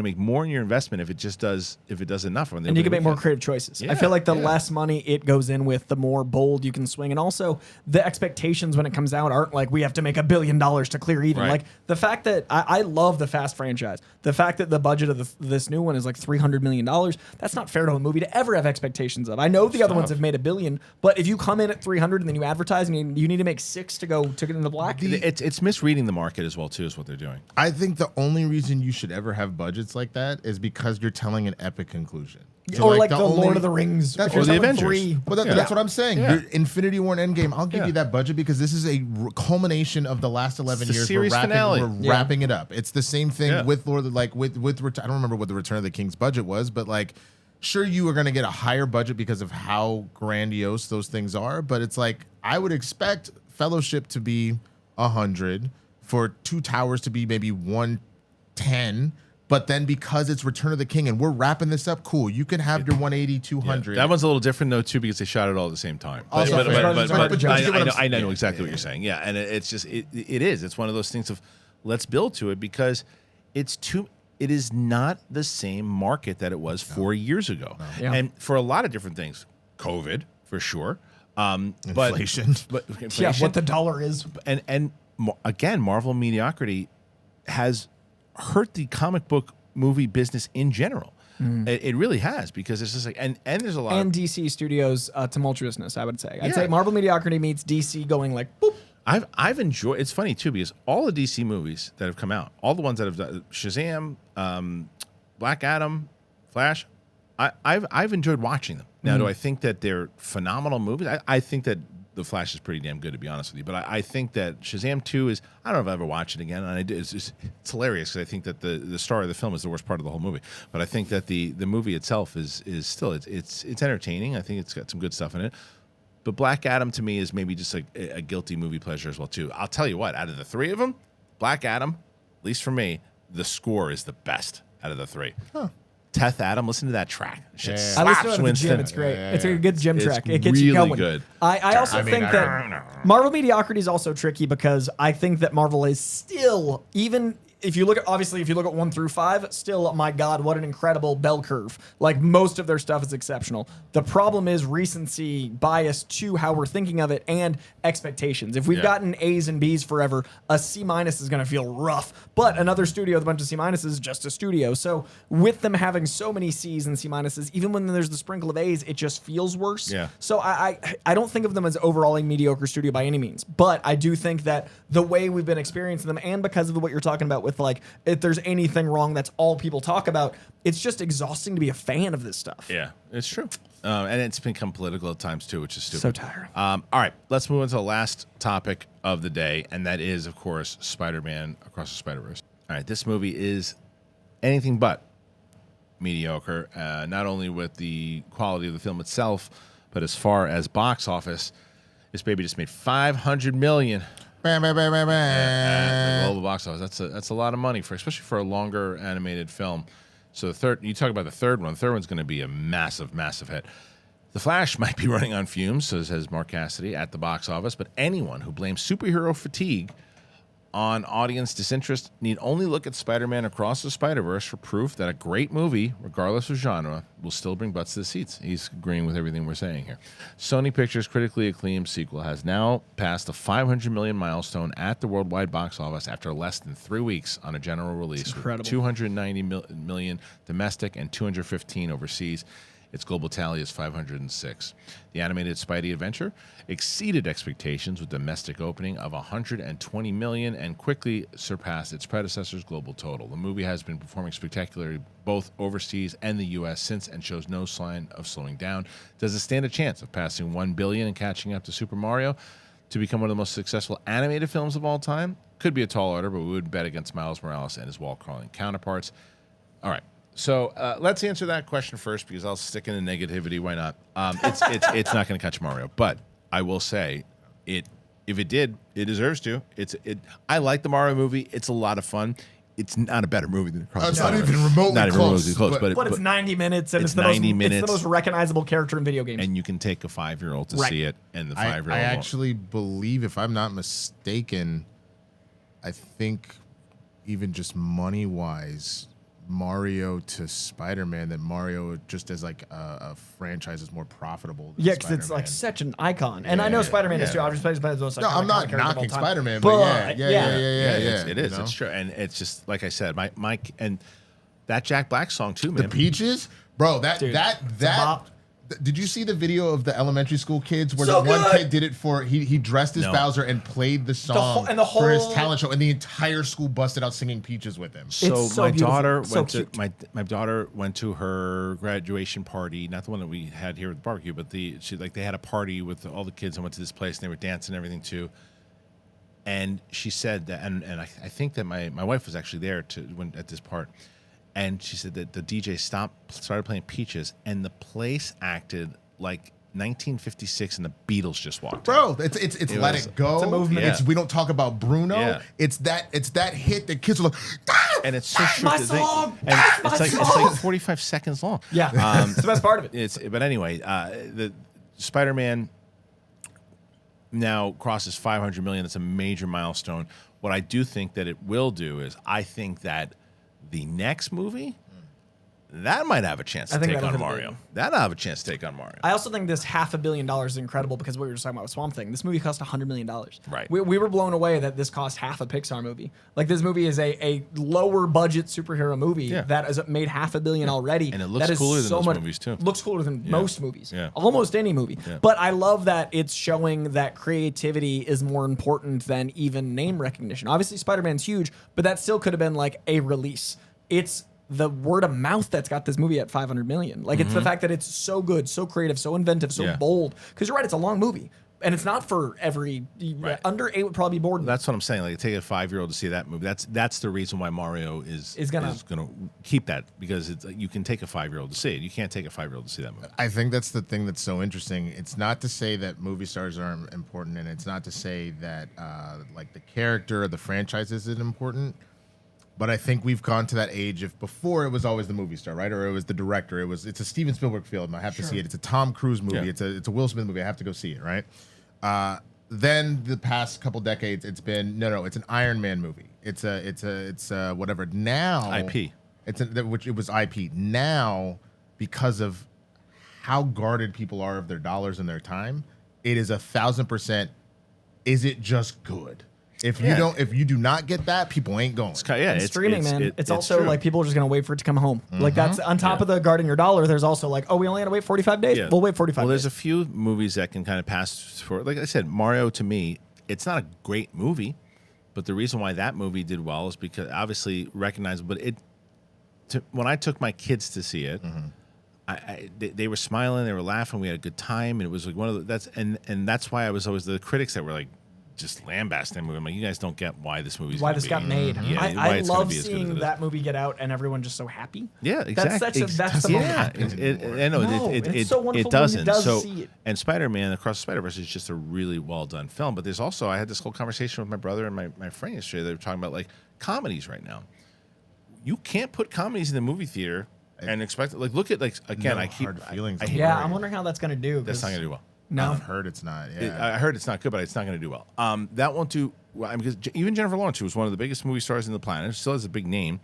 make more in your investment if it does enough. And you can make more creative choices. I feel like the less money it goes in with, the more bold you can swing, and also the expectations when it comes out aren't like we have to make $1 billion to clear even. Right. Like the fact that I love the Fast franchise, the fact that the budget of this new one is like $300 million, that's not fair to a movie to ever have expectations of. I know the other ones have made $1 billion, but if you come in at 300 and then you advertise and you need to make 6 to get into the black, it's misreading the market as well too, is what they're doing. I think the only reason you should ever have budgets like that is because you're telling an epic conclusion. So or like the Lord of the Rings, That's or what the Avengers. 3. Well, that's what I'm saying. Yeah. Your Infinity War and Endgame, I'll give Yeah. you that budget because this is a culmination of the last 11 It's the years. series finale. We're wrapping it up. It's the same thing with Lord of the, with I don't remember what the Return of the King's budget was, but like, sure, you are going to get a higher budget because of how grandiose those things are, but it's like I would expect Fellowship to be 100, for Two Towers to be maybe 110. But then because it's Return of the King and we're wrapping this up, cool. You can have your 180, 200. That one's a little different though too because they shot it all at the same time. Also But fair. I know exactly what you're saying. Yeah, and it's just it is. It's one of those things of let's build to it because it is not the same market that it was 4 years ago, and for a lot of different things, COVID for sure, Inflation. but inflation, Yeah, what the dollar is. and again, Marvel mediocrity has hurt the comic book movie business in general. It really has because it's just like and there's a lot And of, DC Studios tumultuousness, I would say. I'd Yeah. say Marvel mediocrity meets DC going like, boop. I've enjoyed. It's funny too because all the DC movies that have come out, all the ones that have done Shazam, Black Adam, Flash, I've enjoyed watching them. Now, do I think that they're phenomenal movies? I think that The Flash is pretty damn good, to be honest with you. But I think that Shazam 2 is, I don't know if I'll ever watch it again. And it's hilarious because I think that the star of the film is the worst part of the whole movie. But I think that the movie itself is still, it's entertaining. I think it's got some good stuff in it. But Black Adam to me is maybe just like a guilty movie pleasure as well, too. I'll tell you what, out of the three of them, Black Adam, at least for me, the score is the best out of the three. Huh. Teth Adam, listen to that track. Shit I listen to slaps it at the Winston. gym. It's great. It's a good gym It's track. It gets you really going. good. I also think that Marvel mediocrity is also tricky because I think that Marvel is still, even if you look at 1 through 5, still, my God, what an incredible bell curve. Like most of their stuff is exceptional. The problem is recency bias to how we're thinking of it and expectations. If we've gotten A's and B's forever, a C- is going to feel rough. But another studio with a bunch of C- is just a studio. So with them having so many C's and C-, even when there's the sprinkle of A's, it just feels worse. Yeah. So I don't think of them as overall a mediocre studio by any means. But I do think that the way we've been experiencing them and because of what you're talking about with like, if there's anything wrong, that's all people talk about. It's just exhausting to be a fan of this stuff. Yeah, it's true. And it's become political at times too, which is stupid. So tiring. All right, let's move on to the last topic of the day, and that is, of course, Spider-Man Across the Spiderverse. All right, this movie is anything but mediocre, not only with the quality of the film itself, but as far as box office. This baby just made $500 million. Bam, bam, bam, bam, The bam. global box office. That's a lot of money especially for a longer animated film. So you talk about the third one. The third one's going to be a massive, massive hit. The Flash might be running on fumes, so says Mark Cassidy at the box office, but anyone who blames superhero fatigue on audience disinterest need only look at Spider-Man Across the Spiderverse for proof that a great movie, regardless of genre, will still bring butts to the seats. He's agreeing with everything we're saying here. Sony Pictures' critically acclaimed sequel has now passed the 500 million milestone at the worldwide box office after less than 3 weeks on a general release. It's incredible. With 290 million domestic and 215 overseas. Its global tally is 506. The animated Spidey adventure exceeded expectations with domestic opening of 120 million and quickly surpassed its predecessor's global total. The movie has been performing spectacularly both overseas and the U.S. since and shows no sign of slowing down. Does it stand a chance of passing 1 billion and catching up to Super Mario to become one of the most successful animated films of all time? Could be a tall order, but we would bet against Miles Morales and his wall-crawling counterparts. All right. So let's answer that question first because I'll stick in the negativity. Why not? It's not going to catch Mario, but I will say it. If it did, it deserves to. I like the Mario movie. It's a lot of fun. It's not a better movie than Across the It's not Spiderverse. even remotely Not even close. remotely close. But it's 90 minutes, and it's it's the most 90 minutes. It's the most recognizable character in video games. And you can take a 5-year-old to Right. see it, and the I 5-year-old. won't. actually believe, if I'm not mistaken, I think even just money wise, Mario to Spider-Man, that Mario just as like a franchise is more profitable than Yeah, because it's like Spider-Man. such an icon, and I know Spider-Man is too. yeah. Obviously, Spider-Man is the most No, iconic I'm not character of all knocking time. Spider-Man, but yeah. It is. you know? It's true, and it's just like I said, my and that Jack Black song too, The man. Peaches, bro. Dude, That. bop. Did you see the video of the elementary school kids where So the one good. kid did it for he dressed as No. Bowser and played the song and the for his whole- talent show, and the entire school busted out singing Peaches with him. So It's so my beautiful. daughter So went to cute. my daughter went to her graduation party, not the one that we had here at the barbecue, but they had a party with all the kids and went to this place and they were dancing and everything too. And she said that, and I think that my wife was actually there at this part, and she said that the DJ started playing Peaches, and the place acted like 1956 and the Beatles just walked in. Bro, it's Let was- It Go. It's a movement. Yeah. We don't talk about Bruno. Yeah. It's that hit that kids are like, "Ah!" And it's so true. my that song! and That's my it's song! like 45 seconds long. Yeah, it's the best part of it. But anyway, the Spider-Man now crosses 500 million. It's a major milestone. What I do think that it will do is I think that the next movie that might have a chance I to think take that'll on hit a Mario. billion. That'll have a chance to take on Mario. I also think this $500 million is incredible because what we were just talking about with Swamp Thing. This movie cost $100 million. Right. We were blown away that this cost half a Pixar movie. Like this movie is a lower budget superhero movie Yeah. that has made $500 million already. And it looks That is cooler than so those much, movies, too. Looks cooler than most movies. Yeah. Almost any movie. Yeah. But I love that it's showing that creativity is more important than even name recognition. Obviously, Spider-Man's huge, but that still could have been like a release. It's the word of mouth that's got this movie at 500 million. Like it's the fact that it's so good, so creative, so inventive, so Yeah. bold. Because you're right, it's a long movie, and it's not for every under 8 would probably be bored. That's what I'm saying. Like, take a 5-year-old to see that movie. That's the reason why Mario is gonna keep that, because it's you can take a 5-year-old to see it. You can't take a 5-year-old to see that movie. I think that's the thing that's so interesting. It's not to say that movie stars aren't important, and it's not to say that like the character or the franchise isn't important. But I think we've gone to that age of before it was always the movie star, right? Or it was the director. It's a Steven Spielberg film. I have to see it. It's a Tom Cruise movie. Yeah. It's a Will Smith movie. I have to go see it, right? Then the past couple decades, it's been no. It's an Iron Man movie. It's whatever. Now IP. Which it was IP. Now, because of how guarded people are of their dollars and their time, it is 1,000%. Is it just good? If you do not get that, people ain't going. And streaming, man. It's also true. like people are just gonna wait for it to come home. Like that's on top of the guarding your dollar. There's also like, oh, we only had to wait 45 days. Yeah. We'll wait 45 Well, days. there's a few movies that can kind of pass for, like I said, Mario to me, it's not a great movie, but the reason why that movie did well is because obviously recognizable. But when I took my kids to see it, they were smiling, they were laughing, we had a good time, and it was like one of the that's why I was always the critics that were like just lambasting the movie. I'm like, you guys don't get why this movie's why gonna this be. got made. Yeah, why I it's gonna love be as good as it seeing is. that movie get out and everyone just so happy. Yeah, exactly. That's the yeah, moment. I know No, it it's so wonderful it when doesn't. it does so see it. and Spider-Man Across the Spiderverse is just a really well done film. But there's also, I had this whole conversation with my brother and my friend yesterday. They were talking about like comedies right now. You can't put comedies in the movie theater and expect look at again. No I keep hard feelings. I I'm hate Yeah, worried. I'm wondering how that's gonna do. that's 'cause- not gonna do well. No. I've heard it's not. Yeah. I heard it's not good, but it's not going to do well. That won't do well because even Jennifer Lawrence, who was one of the biggest movie stars in the planet, still has a big name.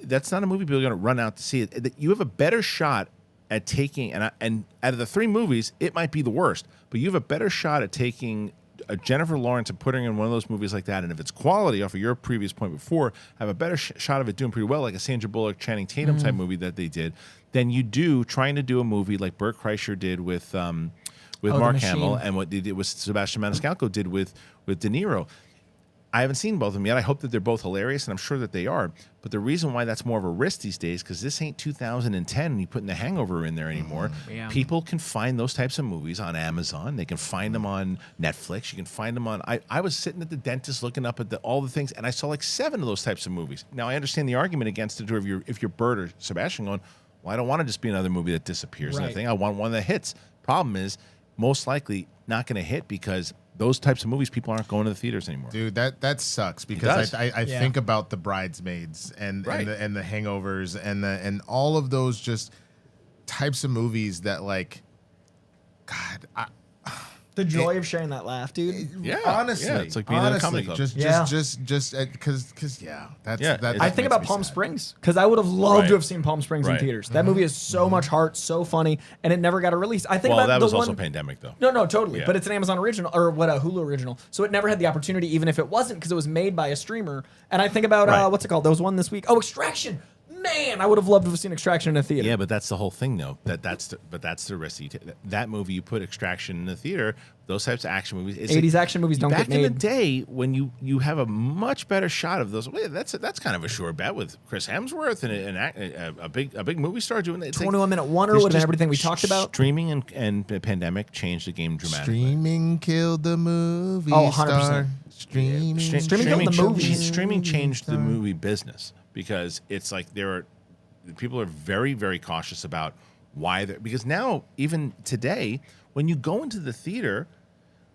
That's not a movie people are going to run out to see it. You have a better shot at taking and out of the 3 movies, it might be the worst, but you have a better shot at taking a Jennifer Lawrence and putting her in one of those movies like that, and if it's quality, off of your previous point before, have a better shot of it doing pretty well, like a Sandra Bullock, Channing Tatum type movie that they did, than you do trying to do a movie like Burt Kreischer did with Mark Hamill and what they did with Sebastian Maniscalco did with De Niro. I haven't seen both of them yet. I hope that they're both hilarious, and I'm sure that they are. But the reason why that's more of a risk these days, because this ain't 2010 and you putting The Hangover in there anymore. Yeah. People can find those types of movies on Amazon. They can find them on Netflix. You can find them on. I was sitting at the dentist looking up at all the things, and I saw like 7 of those types of movies. Now I understand the argument against it, or if you're Bert or Sebastian going, well, I don't want to just be another movie that disappears. Right. And everything. I want one that hits. Problem is, most likely not going to hit because those types of movies, people aren't going to the theaters anymore. Dude, that sucks because I Yeah. think about the Bridesmaids and Right. and the Hangovers and all of those just types of movies that God, The joy of sharing that laugh, dude. Yeah, honestly, yeah, it's like being in a comedy club. just Yeah. because that's Yeah, that. I think makes about me Palm sad. Springs because I would have loved Right. to have seen Palm Springs in Right. theaters. That movie is so much heart, so funny, and it never got a release. I think Well, about that the was one. also pandemic, though. No, totally. Yeah. But it's an Amazon original or what a Hulu original, so it never had the opportunity, even if it wasn't, because it was made by a streamer. And I think about Right. what's it called? There was one this week. Oh, Extraction. Man, I would have loved to have seen Extraction in a theater. Yeah, but that's the whole thing, though. That's the risk you take. That movie, you put Extraction in the theater. Those types of action movies. It's 80s action movies don't back get made. in the day when you have a much better shot of those. That's kind of a sure bet with Chris Hemsworth and a big movie star doing that. It's 21-minute Wonder there's would have been just everything we talked about. Streaming and the pandemic changed the game dramatically. Streaming killed the movie Oh, 100%. star. Streaming. Streaming killed the movie. Streaming changed the movie business because it's like people are very, very cautious about why they're, because now even today when you go into the theater,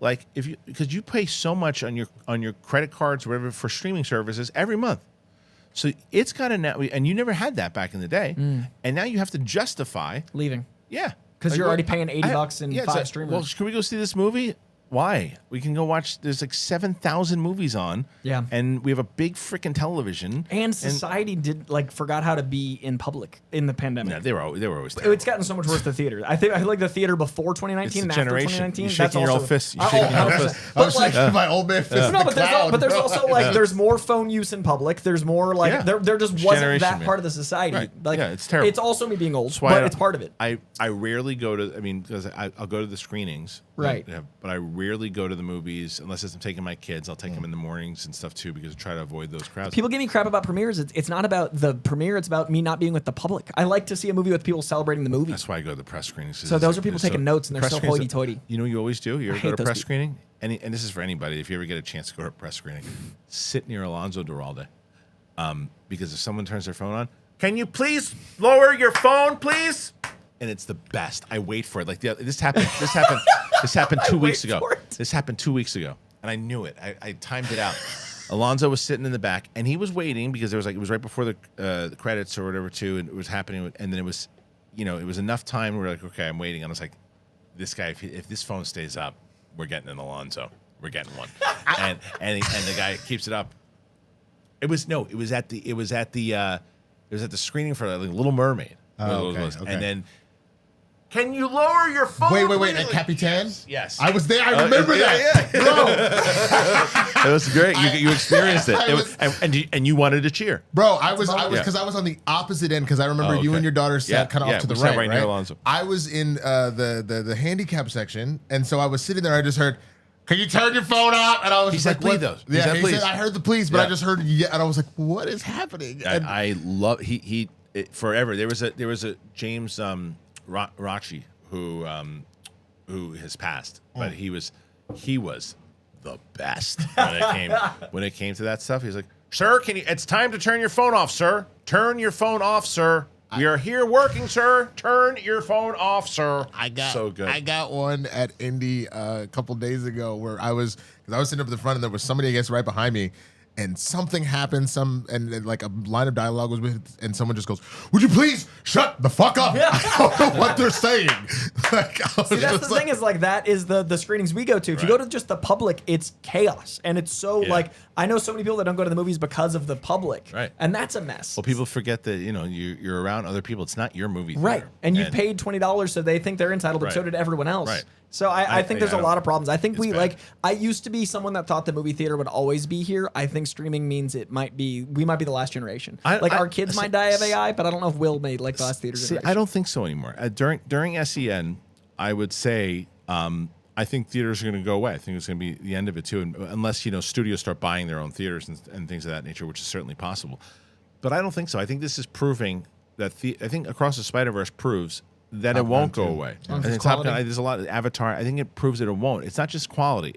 like because you pay so much on your credit cards or whatever for streaming services every month, so it's got a net, and you never had that back in the day, and now you have to justify Leaving. yeah. 'Cause you're already paying $80 and it's 5 like, streamers. Well, can we go see this movie? Why? We can go watch. There's like 7,000 movies on. Yeah. And we have a big freaking television. And society forgot how to be in public in the pandemic. Yeah, they were always terrible. It's gotten so much worse. The theater. I feel like the theater before 2019 It's the and after generation. 2019. You're That's shaking your also, old fist. You're shaking your old fist. I But was like, shaking my old man fist. no, in the but cloud, there's bro. also like there's more phone use in public. There's more like Yeah. there just It's wasn't generation, that man. part of the society. Right. Like Yeah, it's terrible. It's also me being old, That's why but it's part of it. I rarely go to. I mean, because I'll go to the screenings. Right. But I rarely go to the movies unless I'm taking my kids. I'll take them in the mornings and stuff too because I try to avoid those crowds. People give me crap about premieres. It's not about the premiere. It's about me not being with the public. I like to see a movie with people celebrating the movie. That's why I go to the press screenings. So those are people taking notes and they're press so screenings- hoity-toity. You know what you always do? You ever hate go to a those press people. screening? And this is for anybody. If you ever get a chance to go to a press screening, sit near Alonzo Duralde. Because if someone turns their phone on, can you please lower your phone, please? And it's the best. I wait for it. Like this happened 2 weeks wait ago. for it. This happened 2 weeks ago, and I knew it. I timed it out. Alonzo was sitting in the back, and he was waiting because it was right before the credits or whatever too, and it was happening. And then it was, it was enough time. We're like, okay, I'm waiting. And I was like, this guy, if this phone stays up, we're getting an Alonzo. We're getting one. and the guy keeps it up. It was at the screening for like, Little Mermaid. Oh, okay. And then, can you lower your phone? Wait. At please? Capitan? Yes. I was there. I remember that. Bro. It was great. You experienced it. And you wanted to cheer. Bro, I was Yeah. because I was on the opposite end because I remember Oh, you okay. and your daughter sat kind of Yeah, off to the we sat right, right near Alonzo. I was in the handicap section, and so I was sitting there. I just heard, "Can you turn your phone off?" And I was He just said, like, "Please, "What?" though. He Yeah, said, he "Please." said, "I heard the please," but Yeah. I just heard yeah, and I was like, "What is happening?" And I love he forever. There was a James Rachi who has passed, but he was the best when it came to that stuff. He's like, "Sir, it's time to turn your phone off, sir. Turn your phone off, sir. We are here working, sir. Turn your phone off, sir." So good. I got one at Indy a couple days ago where I was sitting up at the front and there was somebody I guess right behind me, and something happens, and like a line of dialogue was with, and someone just goes, "Would you please shut the fuck up?" I don't know what they're saying. Like, See, that's the thing is like that is the screenings we go to. If you go to just the public, it's chaos, and it's so like I know so many people that don't go to the movies because of the public, right? And that's a mess. Well, people forget that you're around other people. It's not your movie theater. Right, and you paid $20, so they think they're entitled, but so did everyone else. Right. So I think there's a lot of problems. I think I used to be someone that thought the movie theater would always be here. I think streaming means we might be the last generation. Our kids might die of AI, but I don't know if we'll made like the last theater generation. I don't think so anymore. During SEN, I would say I think theaters are going to go away. I think it's going to be the end of it too, unless studios start buying their own theaters and things of that nature, which is certainly possible. But I don't think so. I think this is proving that I think Across the Spiderverse proves that it won't go away. I think there's a lot of Avatar. I think it proves that it won't. It's not just quality.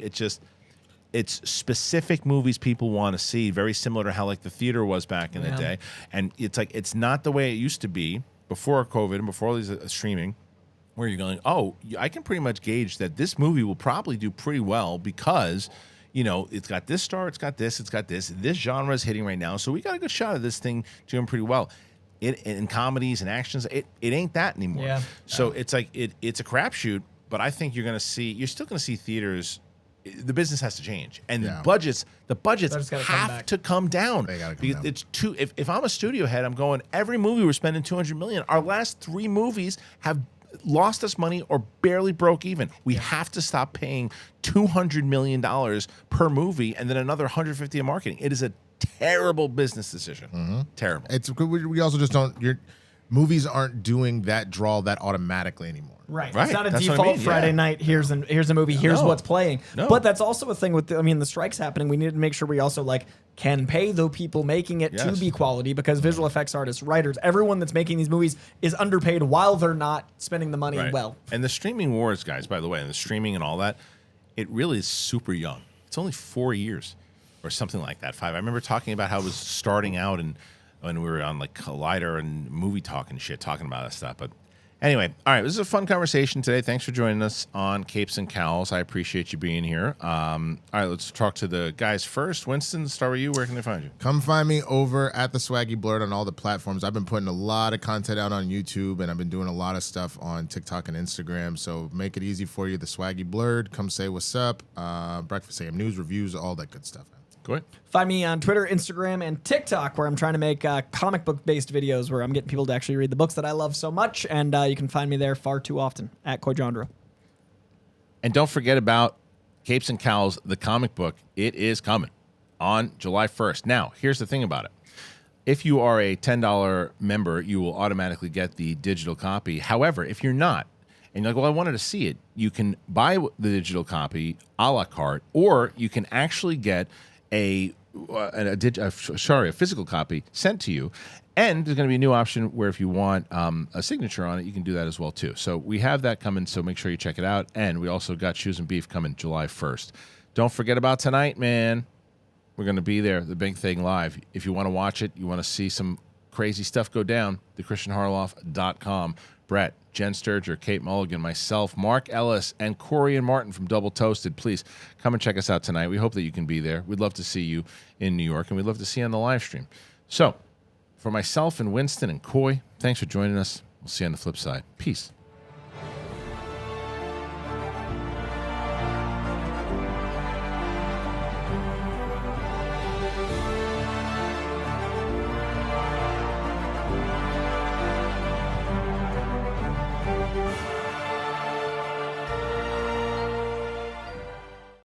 It's specific movies people want to see, very similar to how like the theater was back in the day. And it's not the way it used to be before COVID and before all these streaming, where you're going, oh, I can pretty much gauge that this movie will probably do pretty well because it's got this star, it's got this, this genre is hitting right now, so we got a good shot of this thing doing pretty well. In comedies and actions, it ain't that anymore. Yeah. So it's like it's a crapshoot. But I think you're still gonna see theaters. The business has to change, and the budgets have to come down. They gotta come down. It's too. If I'm a studio head, I'm going. Every movie we're spending $200 million. Our last 3 movies have lost us money or barely broke even. We have to stop paying $200 million per movie, and then another $150 in marketing. It is a terrible business decision. Terrible. It's we also just don't. Movies aren't doing that draw that automatically anymore. Right. It's not a default Friday night. Here's a movie. Here's what's playing. No. But that's also a thing with the strikes happening. We need to make sure we also can pay the people making it to be quality, because visual effects artists, writers, everyone that's making these movies is underpaid while they're not spending the money well. And the streaming wars, guys, by the way, and the streaming and all that, it really is super young. It's only 4 years. Or something like that, 5. I remember talking about how it was starting out, and when we were on like Collider and Movie Talk and shit, talking about that stuff. But anyway, all right, this is a fun conversation today. Thanks for joining us on Capes and Cowls. I appreciate you being here. All right, let's talk to the guys first. Winston, start with you. Where can they find you? Come find me over at the Swaggy Blurred on all the platforms. I've been putting a lot of content out on YouTube, and I've been doing a lot of stuff on TikTok and Instagram. So make it easy for you. The Swaggy Blurred. Come say what's up. Breakfast AM news, reviews, all that good stuff. Go ahead. Find me on Twitter, Instagram, and TikTok, where I'm trying to make comic book-based videos where I'm getting people to actually read the books that I love so much, and you can find me there far too often, at Koijandro. And don't forget about Capes and Cowls, the comic book. It is coming on July 1st. Now, here's the thing about it. If you are a $10 member, you will automatically get the digital copy. However, if you're not, and you're like, well, I wanted to see it, you can buy the digital copy a la carte, or you can actually get a physical copy sent to you. And there's going to be a new option where if you want a signature on it, you can do that as well too. So we have that coming, so make sure you check it out. And we also got Shoes and Beef coming July 1st. Don't forget about tonight, man. We're going to be there, the big thing live. If you want to watch it, you want to see some crazy stuff go down, thekristianharloff.com. Brett, Jen Sturger, Kate Mulligan, myself, Mark Ellis, and Corey and Martin from Double Toasted. Please come and check us out tonight. We hope that you can be there. We'd love to see you in New York, and we'd love to see you on the live stream. So, for myself and Winston and Coy, thanks for joining us. We'll see you on the flip side. Peace.